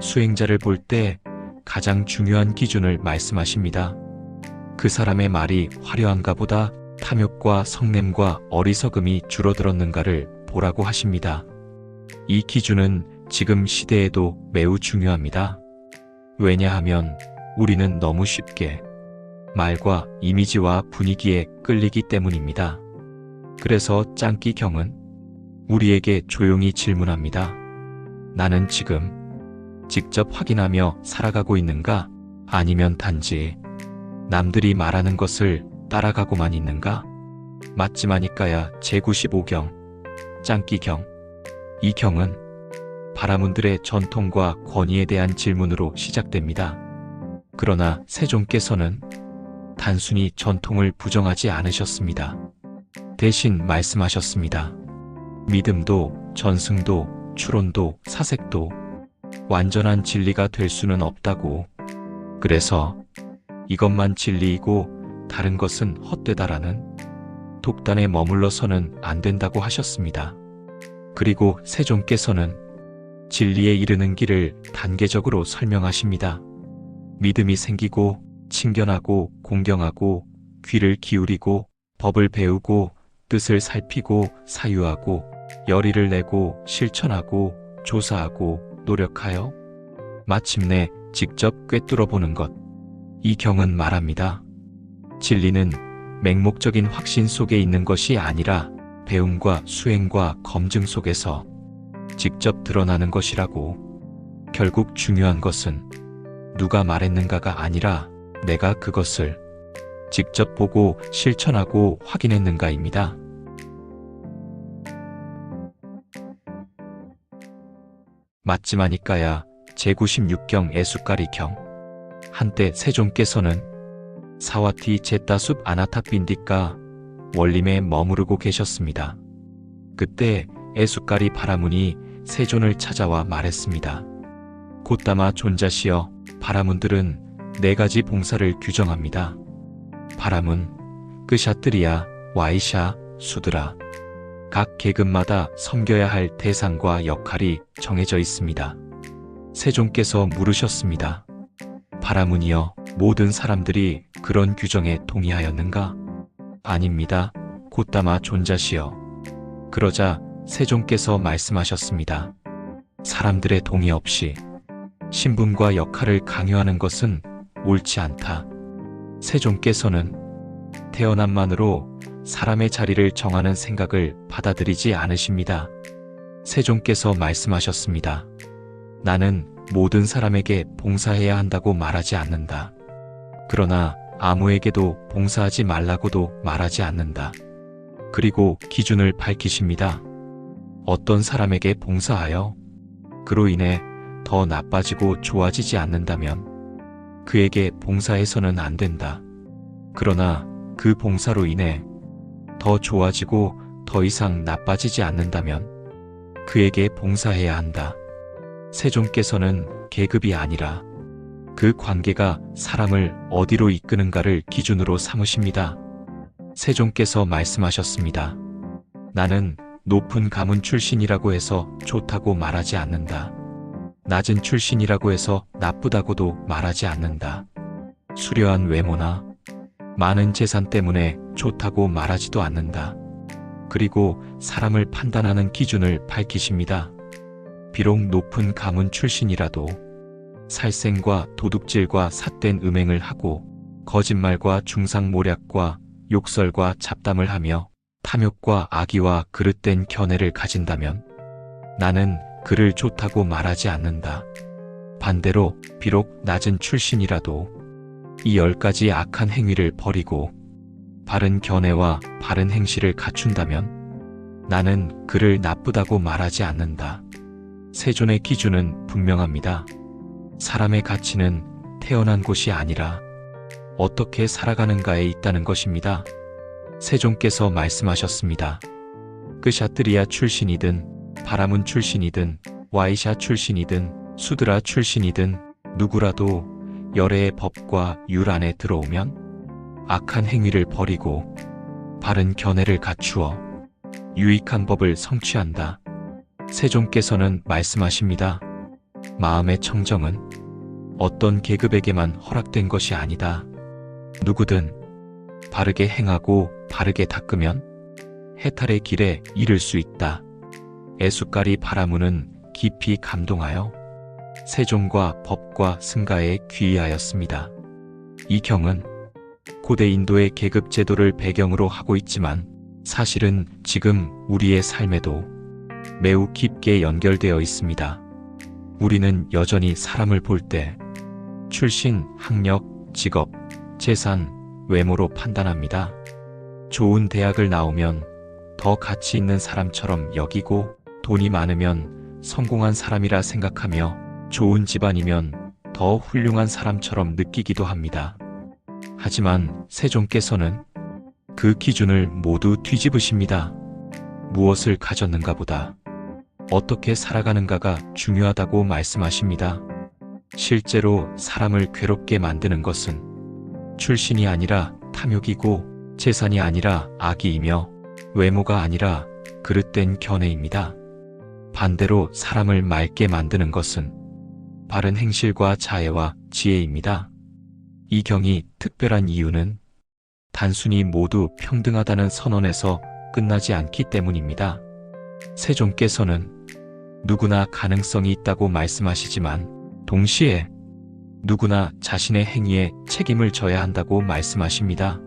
수행자를 볼 때 가장 중요한 기준을 말씀하십니다. 그 사람의 말이 화려한가 보다 탐욕과 성냄과 어리석음이 줄어들었는가를 보라고 하십니다. 이 기준은 지금 시대에도 매우 중요합니다. 왜냐하면 우리는 너무 쉽게 말과 이미지와 분위기에 끌리기 때문입니다. 그래서 짱끼 경은 우리에게 조용히 질문합니다. 나는 지금 직접 확인하며 살아가고 있는가? 아니면 단지 남들이 말하는 것을 따라가고만 있는가? 맞지마니까야 제95경 짱끼 경. 이 경은 바라문들의 전통과 권위에 대한 질문으로 시작됩니다. 그러나 세종께서는 단순히 전통을 부정하지 않으셨습니다. 대신 말씀하셨습니다. 믿음도, 전승도, 추론도, 사색도 완전한 진리가 될 수는 없다고. 그래서 이것만 진리이고 다른 것은 헛되다라는 독단에 머물러서는 안 된다고 하셨습니다. 그리고 세종께서는 진리에 이르는 길을 단계적으로 설명하십니다. 믿음이 생기고 친견하고 공경하고 귀를 기울이고 법을 배우고 뜻을 살피고 사유하고 열의를 내고 실천하고 조사하고 노력하여 마침내 직접 꿰뚫어 보는 것. 이 경은 말합니다. 진리는 맹목적인 확신 속에 있는 것이 아니라 배움과 수행과 검증 속에서 직접 드러나는 것이라고. 결국 중요한 것은 누가 말했는가가 아니라 내가 그것을 직접 보고 실천하고 확인했는가입니다. 맞지마니까야 제96경 애숫가리 경. 한때 세종께서는 사와티 제따숲 아나탑빈디가 원림에 머무르고 계셨습니다. 그때 애숫가리 바라문이 세존을 찾아와 말했습니다. 곧다마 존자시여, 바라문들은 4가지 봉사를 규정합니다. 바라문, 끄샤뜨리야, 와이샤, 수드라. 각 계급마다 섬겨야 할 대상과 역할이 정해져 있습니다. 세종께서 물으셨습니다. 바라문이여, 모든 사람들이 그런 규정에 동의하였는가? 아닙니다. 곧다마 존자시여. 그러자 세종께서 말씀하셨습니다. 사람들의 동의 없이 신분과 역할을 강요하는 것은 옳지 않다. 세종께서는 태어남만으로 사람의 자리를 정하는 생각을 받아들이지 않으십니다. 세종께서 말씀하셨습니다. 나는 모든 사람에게 봉사해야 한다고 말하지 않는다. 그러나 아무에게도 봉사하지 말라고도 말하지 않는다. 그리고 기준을 밝히십니다. 어떤 사람에게 봉사하여 그로 인해 더 나빠지고 좋아지지 않는다면 그에게 봉사해서는 안 된다. 그러나 그 봉사로 인해 더 좋아지고 더 이상 나빠지지 않는다면 그에게 봉사해야 한다. 세종께서는 계급이 아니라 그 관계가 사람을 어디로 이끄는가를 기준으로 삼으십니다. 세종께서 말씀하셨습니다. 나는 높은 가문 출신이라고 해서 좋다고 말하지 않는다. 낮은 출신이라고 해서 나쁘다고도 말하지 않는다. 수려한 외모나 많은 재산 때문에 좋다고 말하지도 않는다. 그리고 사람을 판단하는 기준을 밝히십니다. 비록 높은 가문 출신이라도 살생과 도둑질과 삿된 음행을 하고 거짓말과 중상모략과 욕설과 잡담을 하며 탐욕과 악의와 그릇된 견해를 가진다면 나는 그를 좋다고 말하지 않는다. 반대로 비록 낮은 출신이라도 이 10가지 악한 행위를 버리고 바른 견해와 바른 행실을 갖춘다면 나는 그를 나쁘다고 말하지 않는다. 세존의 기준은 분명합니다. 사람의 가치는 태어난 곳이 아니라 어떻게 살아가는가에 있다는 것입니다. 세종께서 말씀하셨습니다. 끄샤트리아 출신이든 바라문 출신이든 와이샤 출신이든 수드라 출신이든 누구라도 열애의 법과 율 안에 들어오면 악한 행위를 버리고 바른 견해를 갖추어 유익한 법을 성취한다. 세종께서는 말씀하십니다. 마음의 청정은 어떤 계급에게만 허락된 것이 아니다. 누구든 바르게 행하고 바르게 닦으면 해탈의 길에 이를 수 있다. 애숫가리 바라문은 깊이 감동하여 세종과 법과 승가에 귀의하였습니다. 이 경은 고대 인도의 계급 제도를 배경으로 하고 있지만 사실은 지금 우리의 삶에도 매우 깊게 연결되어 있습니다. 우리는 여전히 사람을 볼 때 출신, 학력, 직업, 재산, 외모로 판단합니다. 좋은 대학을 나오면 더 가치 있는 사람처럼 여기고 돈이 많으면 성공한 사람이라 생각하며 좋은 집안이면 더 훌륭한 사람처럼 느끼기도 합니다. 하지만 세종께서는 그 기준을 모두 뒤집으십니다. 무엇을 가졌는가 보다 어떻게 살아가는가가 중요하다고 말씀하십니다. 실제로 사람을 괴롭게 만드는 것은 출신이 아니라 탐욕이고 재산이 아니라 악의이며 외모가 아니라 그릇된 견해입니다. 반대로 사람을 맑게 만드는 것은 바른 행실과 자애와 지혜입니다. 이 경이 특별한 이유는 단순히 모두 평등하다는 선언에서 끝나지 않기 때문입니다. 세종께서는 누구나 가능성이 있다고 말씀하시지만 동시에 누구나 자신의 행위에 책임을 져야 한다고 말씀하십니다.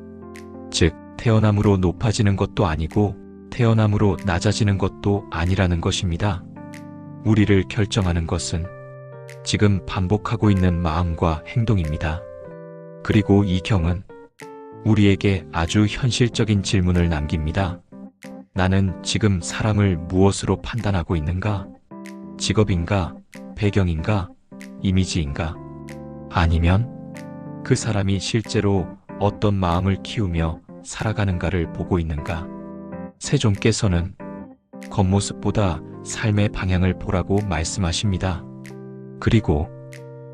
즉, 태어남으로 높아지는 것도 아니고 태어남으로 낮아지는 것도 아니라는 것입니다. 우리를 결정하는 것은 지금 반복하고 있는 마음과 행동입니다. 그리고 이 경은 우리에게 아주 현실적인 질문을 남깁니다. 나는 지금 사람을 무엇으로 판단하고 있는가? 직업인가? 배경인가? 이미지인가? 아니면 그 사람이 실제로 어떤 마음을 키우며 살아가는가를 보고 있는가? 세종께서는 겉모습보다 삶의 방향을 보라고 말씀하십니다. 그리고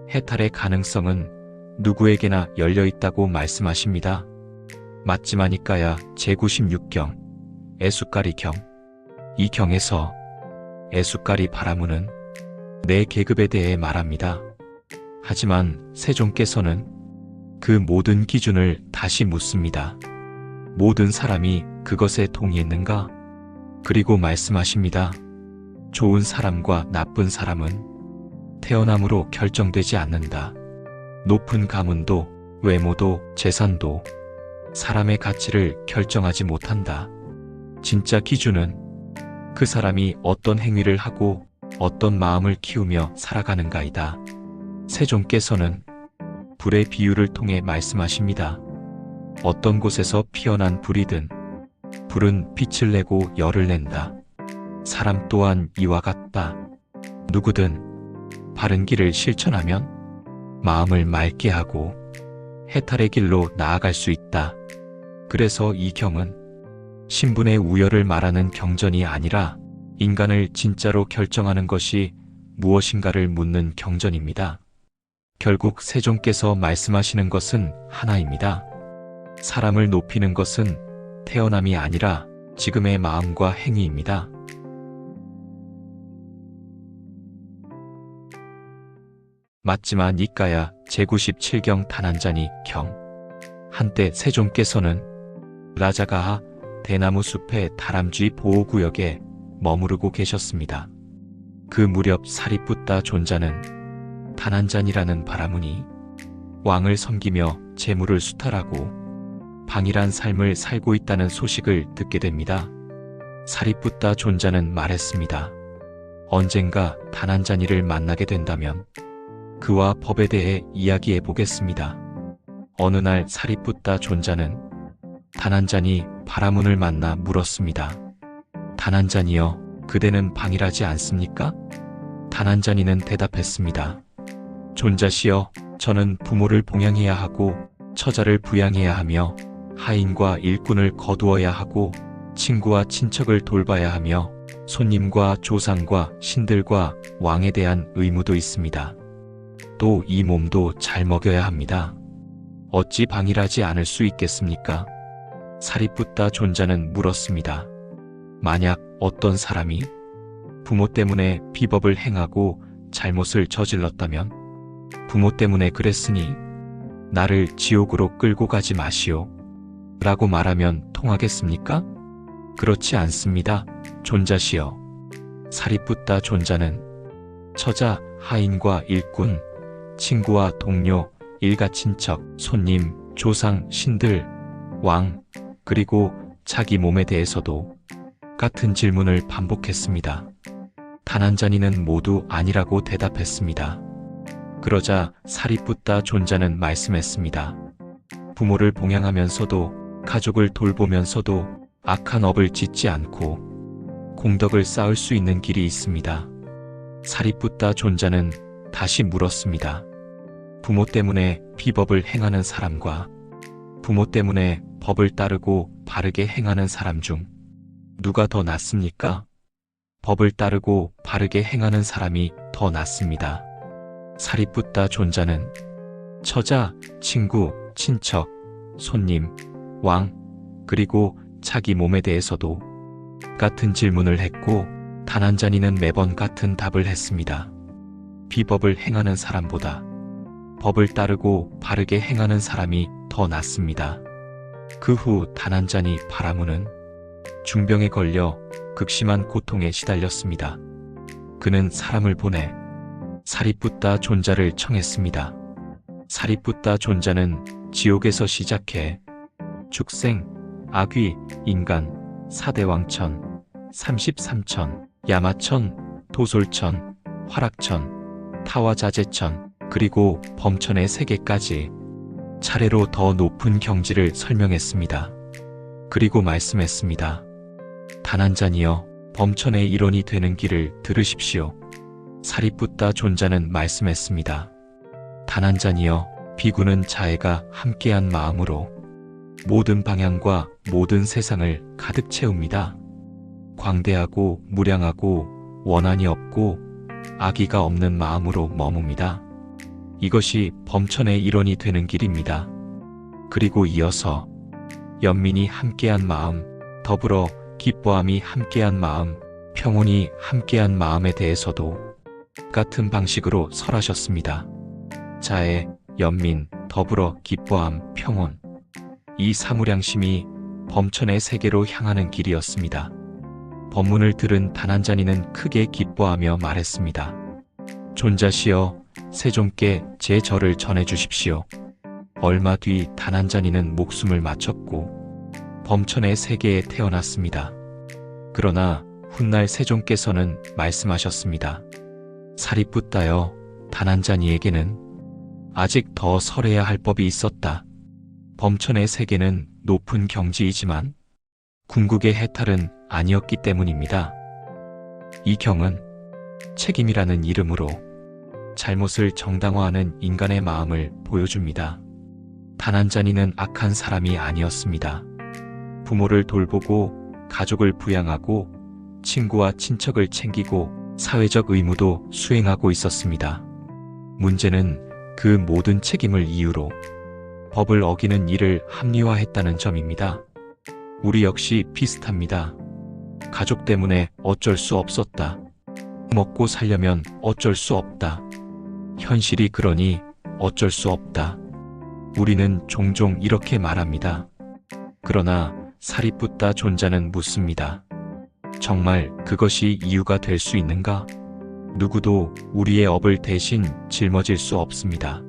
해탈의 가능성은 누구에게나 열려 있다고 말씀하십니다. 맞지마니까야 제96경 애숫가리경. 이 경에서 애숫가리 바라문은 내 계급에 대해 말합니다. 하지만 세종께서는 그 모든 기준을 다시 묻습니다. 모든 사람이 그것에 동의했는가? 그리고 말씀하십니다. 좋은 사람과 나쁜 사람은 태어남으로 결정되지 않는다. 높은 가문도 외모도 재산도 사람의 가치를 결정하지 못한다. 진짜 기준은 그 사람이 어떤 행위를 하고 어떤 마음을 키우며 살아가는가이다. 세종께서는 불의 비유를 통해 말씀하십니다. 어떤 곳에서 피어난 불이든 불은 빛을 내고 열을 낸다. 사람 또한 이와 같다. 누구든 바른 길을 실천하면 마음을 맑게 하고 해탈의 길로 나아갈 수 있다. 그래서 이 경은 신분의 우열을 말하는 경전이 아니라 인간을 진짜로 결정하는 것이 무엇인가를 묻는 경전입니다. 결국 세종께서 말씀하시는 것은 하나입니다. 사람을 높이는 것은 태어남이 아니라 지금의 마음과 행위입니다. 맞지만 이까야 제97경 단한자니 경. 한때 세종께서는 라자가하 대나무 숲의 다람쥐 보호구역에 머무르고 계셨습니다. 그 무렵 사리붓다 존자는 단한잔이라는 바라문이 왕을 섬기며 재물을 수탈하고 방일한 삶을 살고 있다는 소식을 듣게 됩니다. 사리붓다 존자는 말했습니다. 언젠가 단한잔이를 만나게 된다면 그와 법에 대해 이야기해 보겠습니다. 어느 날 사리붓다 존자는 단한잔이 바라문을 만나 물었습니다. 단한잔이여, 그대는 방일하지 않습니까? 단한잔이는 대답했습니다. 존자시여, 저는 부모를 봉양해야 하고 처자를 부양해야 하며 하인과 일꾼을 거두어야 하고 친구와 친척을 돌봐야 하며 손님과 조상과 신들과 왕에 대한 의무도 있습니다. 또 이 몸도 잘 먹여야 합니다. 어찌 방일하지 않을 수 있겠습니까? 사리붓다 존자는 물었습니다. 만약 어떤 사람이 부모 때문에 비법을 행하고 잘못을 저질렀다면 부모 때문에 그랬으니 나를 지옥으로 끌고 가지 마시오 라고 말하면 통하겠습니까? 그렇지 않습니다. 존자시여. 사리붓다 존자는 처자, 하인과 일꾼, 친구와 동료, 일가친척, 손님, 조상, 신들, 왕, 그리고 자기 몸에 대해서도 같은 질문을 반복했습니다. 단한잔이는 모두 아니라고 대답했습니다. 그러자 사리붓다 존자는 말씀했습니다. 부모를 봉양하면서도 가족을 돌보면서도 악한 업을 짓지 않고 공덕을 쌓을 수 있는 길이 있습니다. 사리붓다 존자는 다시 물었습니다. 부모 때문에 비법을 행하는 사람과 부모 때문에 법을 따르고 바르게 행하는 사람 중 누가 더 낫습니까? 법을 따르고 바르게 행하는 사람이 더 낫습니다. 사리붓다 존자는 처자, 친구, 친척, 손님, 왕, 그리고 자기 몸에 대해서도 같은 질문을 했고 단한잔이는 매번 같은 답을 했습니다. 비법을 행하는 사람보다 법을 따르고 바르게 행하는 사람이 더 낫습니다. 그 후 단한잔이 바라문은 중병에 걸려 극심한 고통에 시달렸습니다. 그는 사람을 보내 사리붓다 존자를 청했습니다. 사리붓다 존자는 지옥에서 시작해 축생, 아귀, 인간, 사대왕천, 33천, 야마천, 도솔천, 화락천, 타와자재천, 그리고 범천의 세계까지 차례로 더 높은 경지를 설명했습니다. 그리고 말씀했습니다. 단한잔이여, 범천의 일원이 되는 길을 들으십시오. 사리붓다 존자는 말씀했습니다. 단한잔이여, 비구는 자애가 함께한 마음으로 모든 방향과 모든 세상을 가득 채웁니다. 광대하고 무량하고 원한이 없고 악의가 없는 마음으로 머뭅니다. 이것이 범천의 일원이 되는 길입니다. 그리고 이어서 연민이 함께한 마음, 더불어 기뻐함이 함께한 마음, 평온이 함께한 마음에 대해서도 같은 방식으로 설하셨습니다. 자애, 연민, 더불어 기뻐함, 평온. 이 사무량심이 범천의 세계로 향하는 길이었습니다. 법문을 들은 단한잔이는 크게 기뻐하며 말했습니다. 존자시여, 세종께 제 절을 전해주십시오. 얼마 뒤 단한잔이는 목숨을 마쳤고 범천의 세계에 태어났습니다. 그러나 훗날 세종께서는 말씀하셨습니다. 사리붓다여, 단한잔이에게는 아직 더 설해야 할 법이 있었다. 범천의 세계는 높은 경지이지만 궁극의 해탈은 아니었기 때문입니다. 이 경은 책임이라는 이름으로 잘못을 정당화하는 인간의 마음을 보여줍니다. 단한잔이는 악한 사람이 아니었습니다. 부모를 돌보고 가족을 부양하고 친구와 친척을 챙기고 사회적 의무도 수행하고 있었습니다. 문제는 그 모든 책임을 이유로 법을 어기는 일을 합리화했다는 점입니다. 우리 역시 비슷합니다. 가족 때문에 어쩔 수 없었다. 먹고 살려면 어쩔 수 없다. 현실이 그러니 어쩔 수 없다. 우리는 종종 이렇게 말합니다. 그러나 사리뿌따 존자는 묻습니다. 정말 그것이 이유가 될 수 있는가? 누구도 우리의 업을 대신 짊어질 수 없습니다.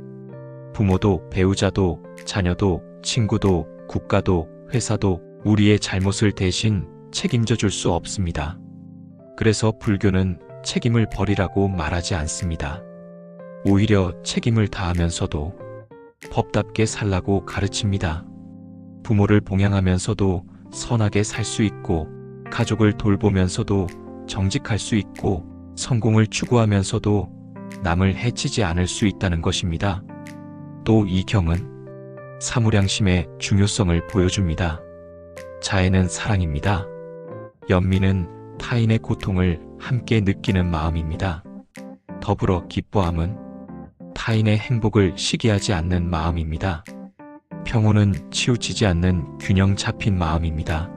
부모도 배우자도 자녀도 친구도 국가도 회사도 우리의 잘못을 대신 책임져 줄 수 없습니다. 그래서 불교는 책임을 버리라고 말하지 않습니다. 오히려 책임을 다하면서도 법답게 살라고 가르칩니다. 부모를 봉양하면서도 선하게 살 수 있고, 가족을 돌보면서도 정직할 수 있고, 성공을 추구하면서도 남을 해치지 않을 수 있다는 것입니다. 또 이 경은 사무량심의 중요성을 보여줍니다. 자애는 사랑입니다. 연민은 타인의 고통을 함께 느끼는 마음입니다. 더불어 기뻐함은 타인의 행복을 시기하지 않는 마음입니다. 평온은 치우치지 않는 균형 잡힌 마음입니다.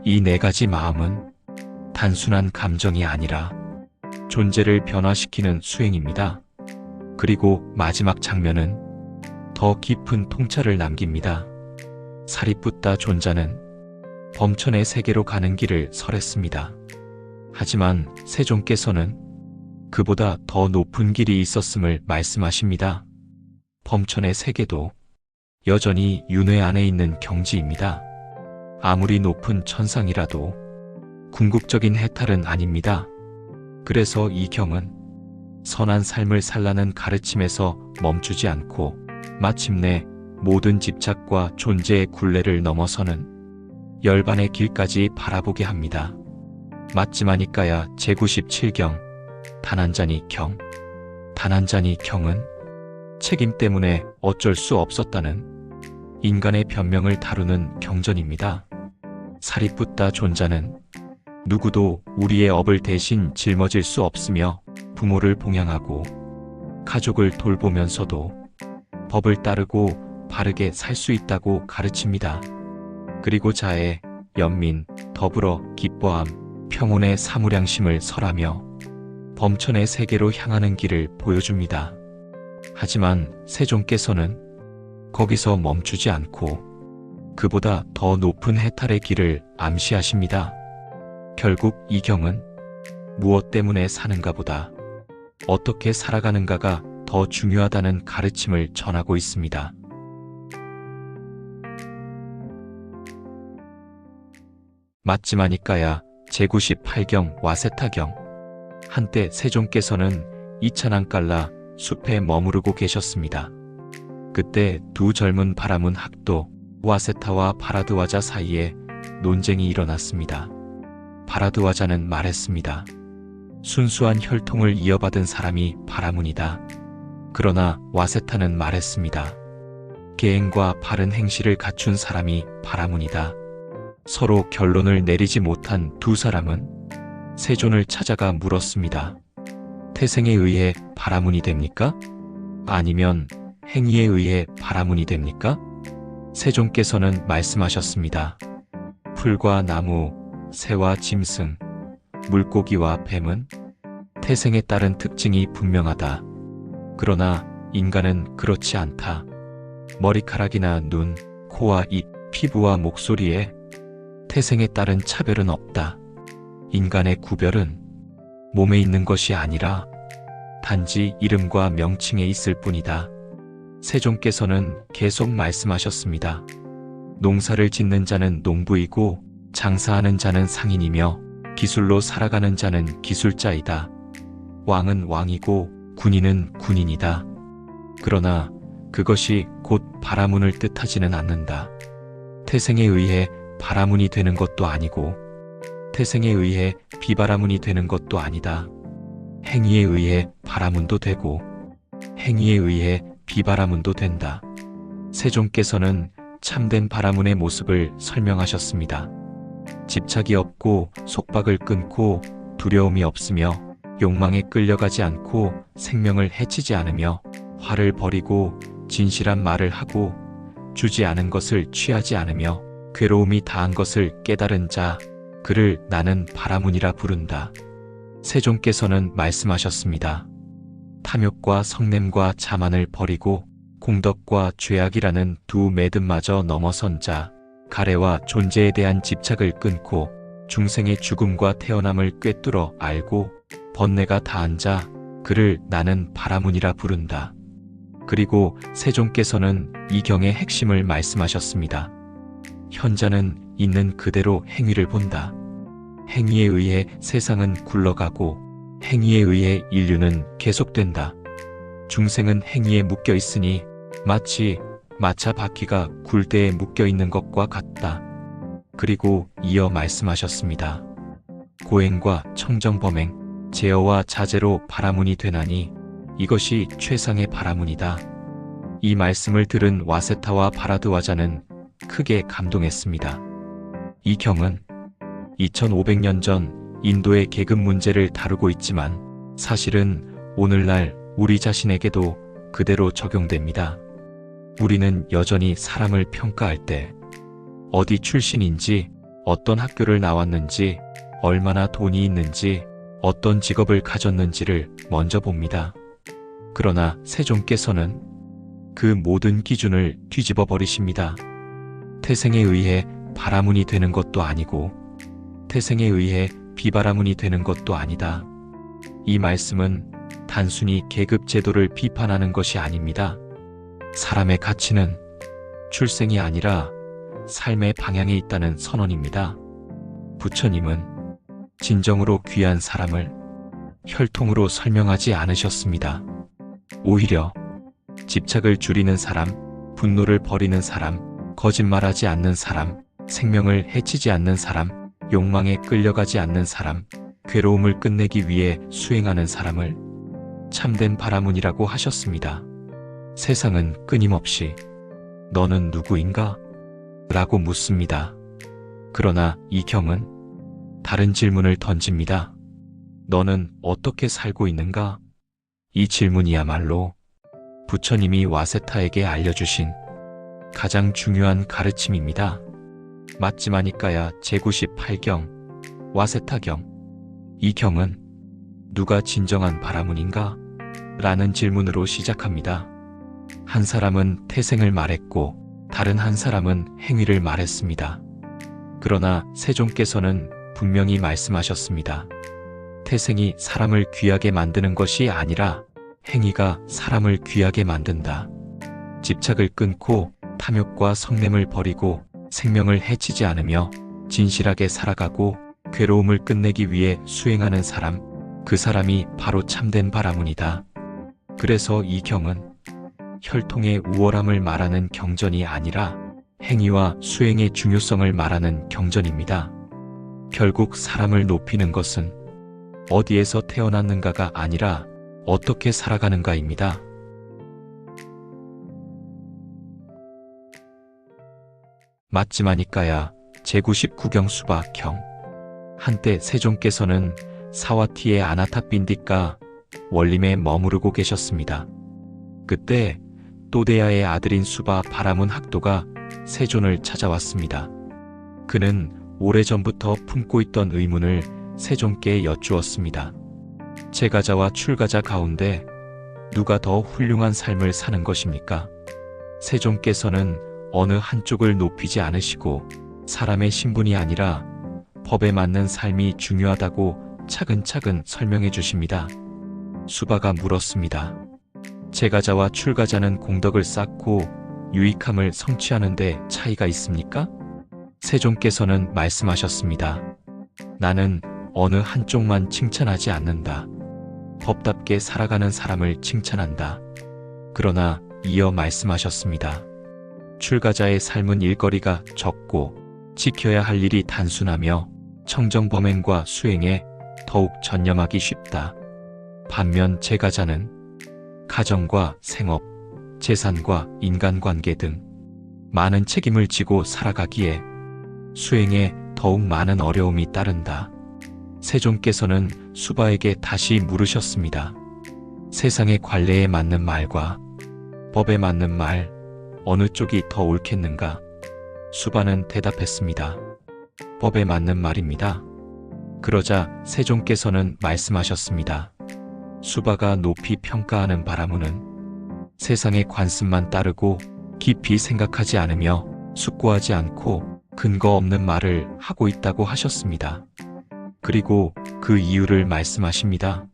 이 네 가지 마음은 단순한 감정이 아니라 존재를 변화시키는 수행입니다. 그리고 마지막 장면은 더 깊은 통찰을 남깁니다. 사리뿌따 존자는 범천의 세계로 가는 길을 설했습니다. 하지만 세존께서는 그보다 더 높은 길이 있었음을 말씀하십니다. 범천의 세계도 여전히 윤회 안에 있는 경지입니다. 아무리 높은 천상이라도 궁극적인 해탈은 아닙니다. 그래서 이 경은 선한 삶을 살라는 가르침에서 멈추지 않고 마침내 모든 집착과 존재의 굴레를 넘어서는 열반의 길까지 바라보게 합니다. 맞지마니까야 제97경 단한자니 경. 단한자니 경은 책임 때문에 어쩔 수 없었다는 인간의 변명을 다루는 경전입니다. 사리뿌따 존자는 누구도 우리의 업을 대신 짊어질 수 없으며 부모를 봉양하고 가족을 돌보면서도 법을 따르고 바르게 살 수 있다고 가르칩니다. 그리고 자애, 연민, 더불어 기뻐함, 평온의 사무량심을 설하며 범천의 세계로 향하는 길을 보여줍니다. 하지만 세존께서는 거기서 멈추지 않고 그보다 더 높은 해탈의 길을 암시하십니다. 결국 이 경은 무엇 때문에 사는가 보다 어떻게 살아가는가가 더 중요하다는 가르침을 전하고 있습니다. 맞지마니까야 제98경 와세타경. 한때 세존께서는 이차난깔라 숲에 머무르고 계셨습니다. 그때 두 젊은 바라문 학도 와세타와 바라드와자 사이에 논쟁이 일어났습니다. 바라드와자는 말했습니다. 순수한 혈통을 이어받은 사람이 바라문이다. 그러나 와세타는 말했습니다. 계행과 바른 행실을 갖춘 사람이 바라문이다. 서로 결론을 내리지 못한 두 사람은 세존을 찾아가 물었습니다. 태생에 의해 바라문이 됩니까? 아니면 행위에 의해 바라문이 됩니까? 세존께서는 말씀하셨습니다. 풀과 나무, 새와 짐승, 물고기와 뱀은 태생에 따른 특징이 분명하다. 그러나 인간은 그렇지 않다. 머리카락이나 눈, 코와 입, 피부와 목소리에 태생에 따른 차별은 없다. 인간의 구별은 몸에 있는 것이 아니라 단지 이름과 명칭에 있을 뿐이다. 세존께서는 계속 말씀하셨습니다. 농사를 짓는 자는 농부이고 장사하는 자는 상인이며 기술로 살아가는 자는 기술자이다. 왕은 왕이고 군인은 군인이다. 그러나 그것이 곧 바라문을 뜻하지는 않는다. 태생에 의해 바라문이 되는 것도 아니고 태생에 의해 비바라문이 되는 것도 아니다. 행위에 의해 바라문도 되고 행위에 의해 비바라문도 된다. 세존께서는 참된 바라문의 모습을 설명하셨습니다. 집착이 없고 속박을 끊고 두려움이 없으며 욕망에 끌려가지 않고 생명을 해치지 않으며 화를 버리고 진실한 말을 하고 주지 않은 것을 취하지 않으며 괴로움이 다한 것을 깨달은 자, 그를 나는 바라문이라 부른다. 세존께서는 말씀하셨습니다. 탐욕과 성냄과 자만을 버리고 공덕과 죄악이라는 두 매듭마저 넘어선 자, 가래와 존재에 대한 집착을 끊고 중생의 죽음과 태어남을 꿰뚫어 알고 번뇌가 다한 자, 그를 나는 바라문이라 부른다. 그리고 세존께서는 이 경의 핵심을 말씀하셨습니다. 현자는 있는 그대로 행위를 본다. 행위에 의해 세상은 굴러가고 행위에 의해 인류는 계속된다. 중생은 행위에 묶여 있으니 마치 마차 바퀴가 굴대에 묶여 있는 것과 같다. 그리고 이어 말씀하셨습니다. 고행과 청정범행, 제어와 자제로 바라문이 되나니 이것이 최상의 바라문이다. 이 말씀을 들은 와세타와 바라드와자는 크게 감동했습니다. 이 경은 2500년 전 인도의 계급 문제를 다루고 있지만 사실은 오늘날 우리 자신에게도 그대로 적용됩니다. 우리는 여전히 사람을 평가할 때 어디 출신인지, 어떤 학교를 나왔는지, 얼마나 돈이 있는지, 어떤 직업을 가졌는지를 먼저 봅니다. 그러나 세존께서는 그 모든 기준을 뒤집어 버리십니다. 태생에 의해 바라문이 되는 것도 아니고 태생에 의해 비바라문이 되는 것도 아니다. 이 말씀은 단순히 계급 제도를 비판하는 것이 아닙니다. 사람의 가치는 출생이 아니라 삶의 방향에 있다는 선언입니다. 부처님은 진정으로 귀한 사람을 혈통으로 설명하지 않으셨습니다. 오히려 집착을 줄이는 사람, 분노를 버리는 사람, 거짓말하지 않는 사람, 생명을 해치지 않는 사람, 욕망에 끌려가지 않는 사람, 괴로움을 끝내기 위해 수행하는 사람을 참된 바라문이라고 하셨습니다. 세상은 끊임없이 너는 누구인가? 라고 묻습니다. 그러나 이 경은 다른 질문을 던집니다. 너는 어떻게 살고 있는가? 이 질문이야말로 부처님이 와세타에게 알려주신 가장 중요한 가르침입니다. 맞지마니까야 제98경, 와세타경. 이 경은 누가 진정한 바라문인가? 라는 질문으로 시작합니다. 한 사람은 태생을 말했고 다른 한 사람은 행위를 말했습니다. 그러나 세존께서는 분명히 말씀하셨습니다. 태생이 사람을 귀하게 만드는 것이 아니라 행위가 사람을 귀하게 만든다. 집착을 끊고 탐욕과 성냄을 버리고 생명을 해치지 않으며 진실하게 살아가고 괴로움을 끝내기 위해 수행하는 사람, 그 사람이 바로 참된 바라문이다. 그래서 이 경은 혈통의 우월함을 말하는 경전이 아니라 행위와 수행의 중요성을 말하는 경전입니다. 결국 사람을 높이는 것은 어디에서 태어났는가가 아니라 어떻게 살아가는가입니다. 맞지마니까야 제99경 수박형. 한때 세존께서는 사와티의 아나타빈디가 원림에 머무르고 계셨습니다. 그때 또데야의 아들인 수바 바라문 학도가 세존을 찾아왔습니다. 그는 오래전부터 품고 있던 의문을 세존께 여쭈었습니다. 제가자와 출가자 가운데 누가 더 훌륭한 삶을 사는 것입니까? 세존께서는 어느 한쪽을 높이지 않으시고 사람의 신분이 아니라 법에 맞는 삶이 중요하다고 차근차근 설명해 주십니다. 수바가 물었습니다. 제가자와 출가자는 공덕을 쌓고 유익함을 성취하는 데 차이가 있습니까? 세존께서는 말씀하셨습니다. 나는 어느 한쪽만 칭찬하지 않는다. 법답게 살아가는 사람을 칭찬한다. 그러나 이어 말씀하셨습니다. 출가자의 삶은 일거리가 적고 지켜야 할 일이 단순하며 청정범행과 수행에 더욱 전념하기 쉽다. 반면 제가자는 가정과 생업, 재산과 인간관계 등 많은 책임을 지고 살아가기에 수행에 더욱 많은 어려움이 따른다. 세존께서는 수바에게 다시 물으셨습니다. 세상의 관례에 맞는 말과 법에 맞는 말, 어느 쪽이 더 옳겠는가? 수바는 대답했습니다. 법에 맞는 말입니다. 그러자 세종께서는 말씀하셨습니다. 수바가 높이 평가하는 바라문은 세상의 관습만 따르고 깊이 생각하지 않으며 숙고하지 않고 근거 없는 말을 하고 있다고 하셨습니다. 그리고 그 이유를 말씀하십니다.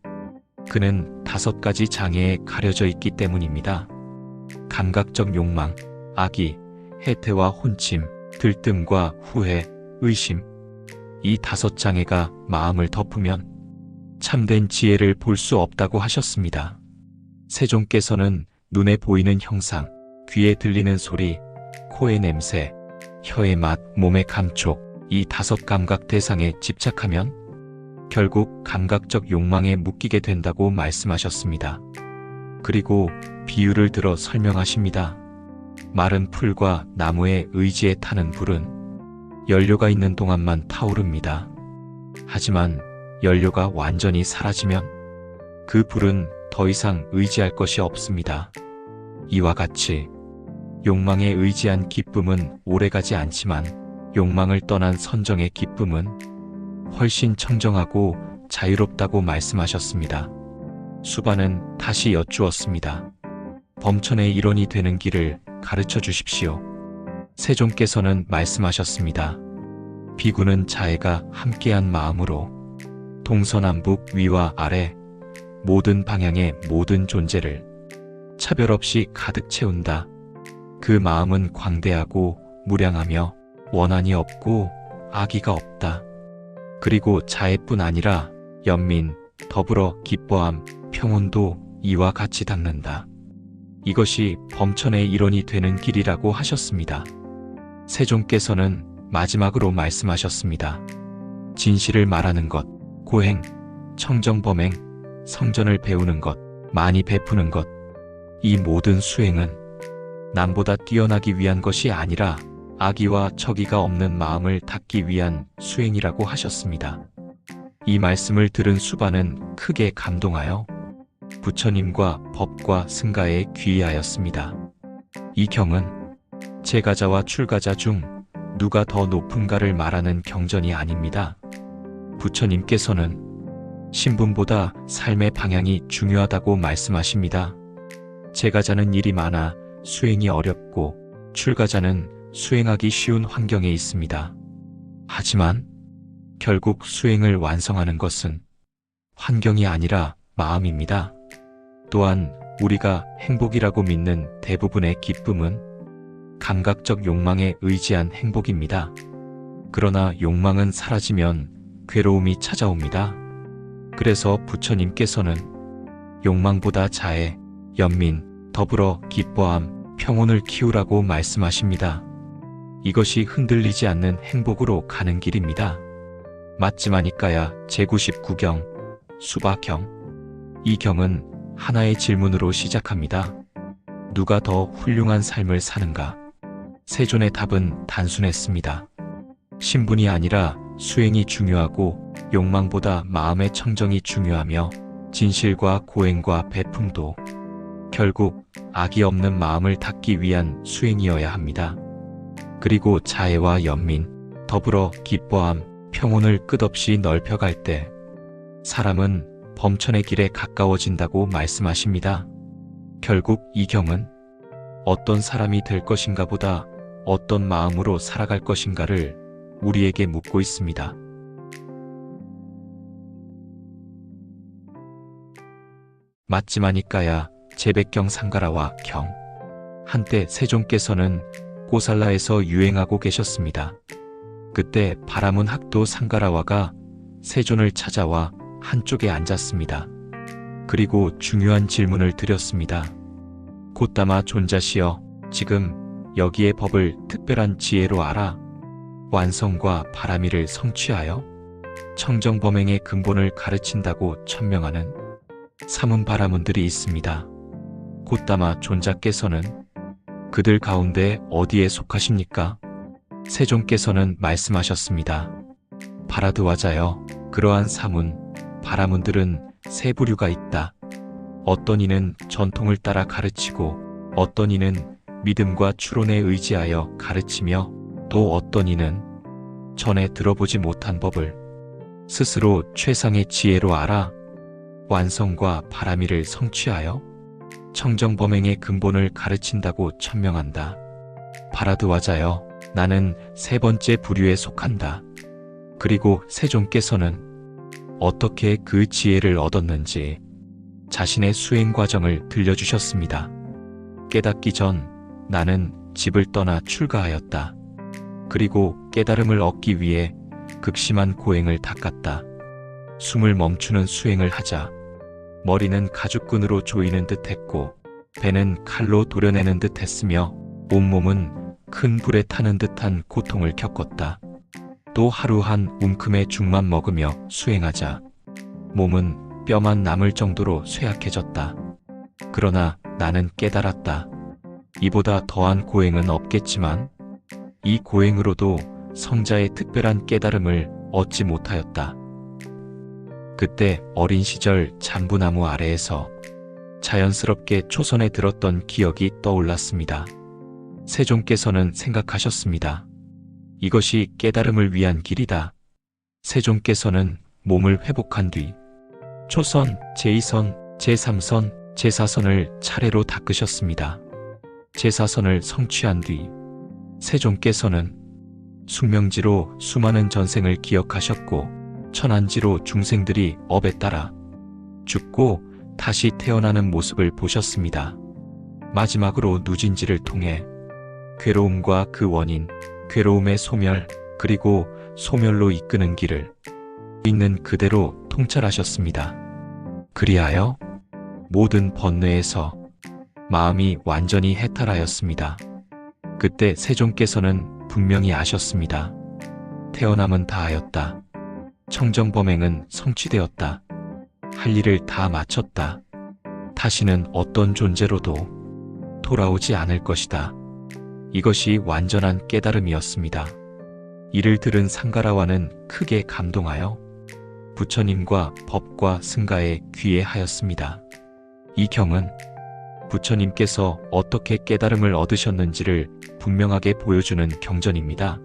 그는 5가지 장애에 가려져 있기 때문입니다. 감각적 욕망, 악의, 해태와 혼침, 들뜸과 후회, 의심. 이 5장애가 마음을 덮으면 참된 지혜를 볼 수 없다고 하셨습니다. 세종께서는 눈에 보이는 형상, 귀에 들리는 소리, 코의 냄새, 혀의 맛, 몸의 감촉, 이 5감각 대상에 집착하면 결국 감각적 욕망에 묶이게 된다고 말씀하셨습니다. 그리고 비유를 들어 설명하십니다. 마른 풀과 나무의 의지에 타는 불은 연료가 있는 동안만 타오릅니다. 하지만 연료가 완전히 사라지면 그 불은 더 이상 의지할 것이 없습니다. 이와 같이 욕망에 의지한 기쁨은 오래가지 않지만 욕망을 떠난 선정의 기쁨은 훨씬 청정하고 자유롭다고 말씀하셨습니다. 수바는 다시 여쭈었습니다. 범천의 일원이 되는 길을 가르쳐 주십시오. 세종께서는 말씀하셨습니다. 비구는 자애가 함께한 마음으로 동서남북 위와 아래 모든 방향의 모든 존재를 차별 없이 가득 채운다. 그 마음은 광대하고 무량하며 원한이 없고 악의가 없다. 그리고 자애뿐 아니라 연민, 더불어 기뻐함, 평온도 이와 같이 닦는다. 이것이 범천의 일원이 되는 길이라고 하셨습니다. 세종께서는 마지막으로 말씀하셨습니다. 진실을 말하는 것, 고행, 청정범행, 성전을 배우는 것, 많이 베푸는 것, 이 모든 수행은 남보다 뛰어나기 위한 것이 아니라 악의와 적의가 없는 마음을 닦기 위한 수행이라고 하셨습니다. 이 말씀을 들은 수바는 크게 감동하여 부처님과 법과 승가에 귀의하였습니다. 이 경은 제가자와 출가자 중 누가 더 높은가를 말하는 경전이 아닙니다. 부처님께서는 신분보다 삶의 방향이 중요하다고 말씀하십니다. 제가자는 일이 많아 수행이 어렵고 출가자는 수행하기 쉬운 환경에 있습니다. 하지만 결국 수행을 완성하는 것은 환경이 아니라 마음입니다. 또한 우리가 행복이라고 믿는 대부분의 기쁨은 감각적 욕망에 의지한 행복입니다. 그러나 욕망은 사라지면 괴로움이 찾아옵니다. 그래서 부처님께서는 욕망보다 자애, 연민, 더불어 기뻐함, 평온을 키우라고 말씀하십니다. 이것이 흔들리지 않는 행복으로 가는 길입니다. 맞지마니까야 제99경, 수바경. 이 경은 하나의 질문으로 시작합니다. 누가 더 훌륭한 삶을 사는가? 세존의 답은 단순했습니다. 신분이 아니라 수행이 중요하고 욕망보다 마음의 청정이 중요하며 진실과 고행과 베품도 결국 악이 없는 마음을 닦기 위한 수행이어야 합니다. 그리고 자애와 연민, 더불어 기뻐함, 평온을 끝없이 넓혀갈 때 사람은 범천의 길에 가까워진다고 말씀하십니다. 결국 이 경은 어떤 사람이 될 것인가 보다 어떤 마음으로 살아갈 것인가를 우리에게 묻고 있습니다. 맞지마니까야 제100경 상가라와 경. 한때 세종께서는 고살라에서 유행하고 계셨습니다. 그때 바라문 학도 상가라와가 세존을 찾아와 한쪽에 앉았습니다. 그리고 중요한 질문을 드렸습니다. 곧다마 존자시여, 지금 여기의 법을 특별한 지혜로 알아 완성과 바라미를 성취하여 청정범행의 근본을 가르친다고 천명하는 사문 바라문들이 있습니다. 곧다마 존자께서는 그들 가운데 어디에 속하십니까? 세종께서는 말씀하셨습니다. 바라드와자여, 그러한 사문, 바라문들은 세 부류가 있다. 어떤 이는 전통을 따라 가르치고 어떤 이는 믿음과 추론에 의지하여 가르치며 또 어떤 이는 전에 들어보지 못한 법을 스스로 최상의 지혜로 알아 완성과 바람이를 성취하여 청정범행의 근본을 가르친다고 천명한다. 바라드와자여, 나는 세 번째 부류에 속한다. 그리고 세존께서는 어떻게 그 지혜를 얻었는지 자신의 수행 과정을 들려주셨습니다. 깨닫기 전 나는 집을 떠나 출가하였다. 그리고 깨달음을 얻기 위해 극심한 고행을 닦았다. 숨을 멈추는 수행을 하자 머리는 가죽끈으로 조이는 듯 했고 배는 칼로 도려내는 듯 했으며 온몸은 큰 불에 타는 듯한 고통을 겪었다. 또 하루 한 움큼의 죽만 먹으며 수행하자 몸은 뼈만 남을 정도로 쇠약해졌다. 그러나 나는 깨달았다. 이보다 더한 고행은 없겠지만 이 고행으로도 성자의 특별한 깨달음을 얻지 못하였다. 그때 어린 시절 잠부나무 아래에서 자연스럽게 초선에 들었던 기억이 떠올랐습니다. 세존께서는 생각하셨습니다. 이것이 깨달음을 위한 길이다. 세존께서는 몸을 회복한 뒤 초선, 제2선, 제3선, 제4선을 차례로 닦으셨습니다. 제4선을 성취한 뒤 세존께서는 숙명지로 수많은 전생을 기억하셨고 천안지로 중생들이 업에 따라 죽고 다시 태어나는 모습을 보셨습니다. 마지막으로 누진지를 통해 괴로움과 그 원인, 괴로움의 소멸, 그리고 소멸로 이끄는 길을 있는 그대로 통찰하셨습니다. 그리하여 모든 번뇌에서 마음이 완전히 해탈하였습니다. 그때 세존께서는 분명히 아셨습니다. 태어남은 다하였다. 청정범행은 성취되었다. 할 일을 다 마쳤다. 다시는 어떤 존재로도 돌아오지 않을 것이다. 이것이 완전한 깨달음이었습니다. 이를 들은 상가라와는 크게 감동하여 부처님과 법과 승가에 귀해하였습니다. 이 경은 부처님께서 어떻게 깨달음을 얻으셨는지를 분명하게 보여주는 경전입니다.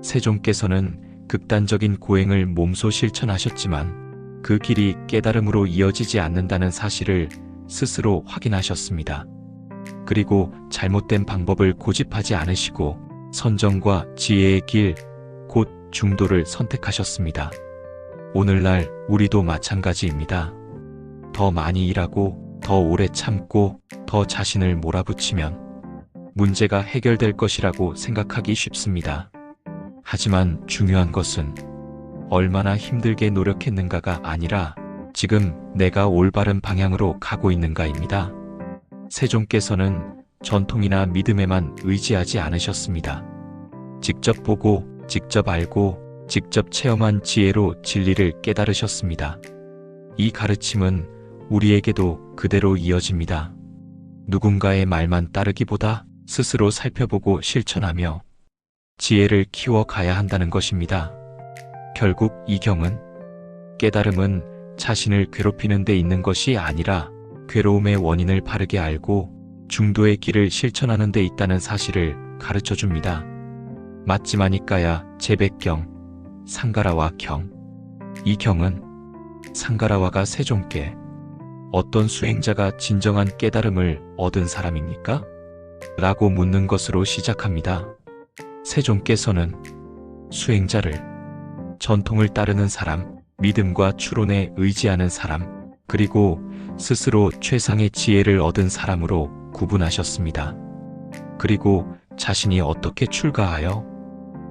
세존께서는 극단적인 고행을 몸소 실천하셨지만 그 길이 깨달음으로 이어지지 않는다는 사실을 스스로 확인하셨습니다. 그리고 잘못된 방법을 고집하지 않으시고 선정과 지혜의 길, 곧 중도를 선택하셨습니다. 오늘날 우리도 마찬가지입니다. 더 많이 일하고 더 오래 참고 더 자신을 몰아붙이면 문제가 해결될 것이라고 생각하기 쉽습니다. 하지만 중요한 것은 얼마나 힘들게 노력했는가가 아니라 지금 내가 올바른 방향으로 가고 있는가입니다. 세존께서는 전통이나 믿음에만 의지하지 않으셨습니다. 직접 보고, 직접 알고, 직접 체험한 지혜로 진리를 깨달으셨습니다. 이 가르침은 우리에게도 그대로 이어집니다. 누군가의 말만 따르기보다 스스로 살펴보고 실천하며 지혜를 키워가야 한다는 것입니다. 결국 이 경은 깨달음은 자신을 괴롭히는 데 있는 것이 아니라 괴로움의 원인을 바르게 알고 중도의 길을 실천하는 데 있다는 사실을 가르쳐줍니다. 맞지마니까야 제100경, 상가라와 경. 이 경은 상가라와가 세존께 어떤 수행자가 진정한 깨달음을 얻은 사람입니까? 라고 묻는 것으로 시작합니다. 세존께서는 수행자를 전통을 따르는 사람, 믿음과 추론에 의지하는 사람, 그리고 스스로 최상의 지혜를 얻은 사람으로 구분하셨습니다. 그리고 자신이 어떻게 출가하여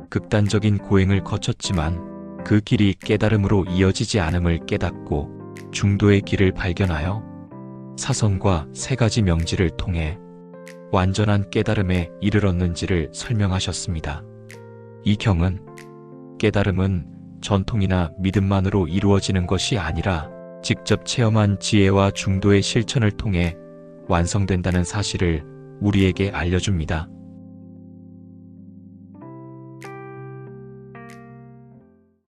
극단적인 고행을 거쳤지만 그 길이 깨달음으로 이어지지 않음을 깨닫고 중도의 길을 발견하여 사선과 세 가지 명지를 통해 완전한 깨달음에 이르렀는지를 설명하셨습니다. 이 경은 깨달음은 전통이나 믿음만으로 이루어지는 것이 아니라 직접 체험한 지혜와 중도의 실천을 통해 완성된다는 사실을 우리에게 알려줍니다.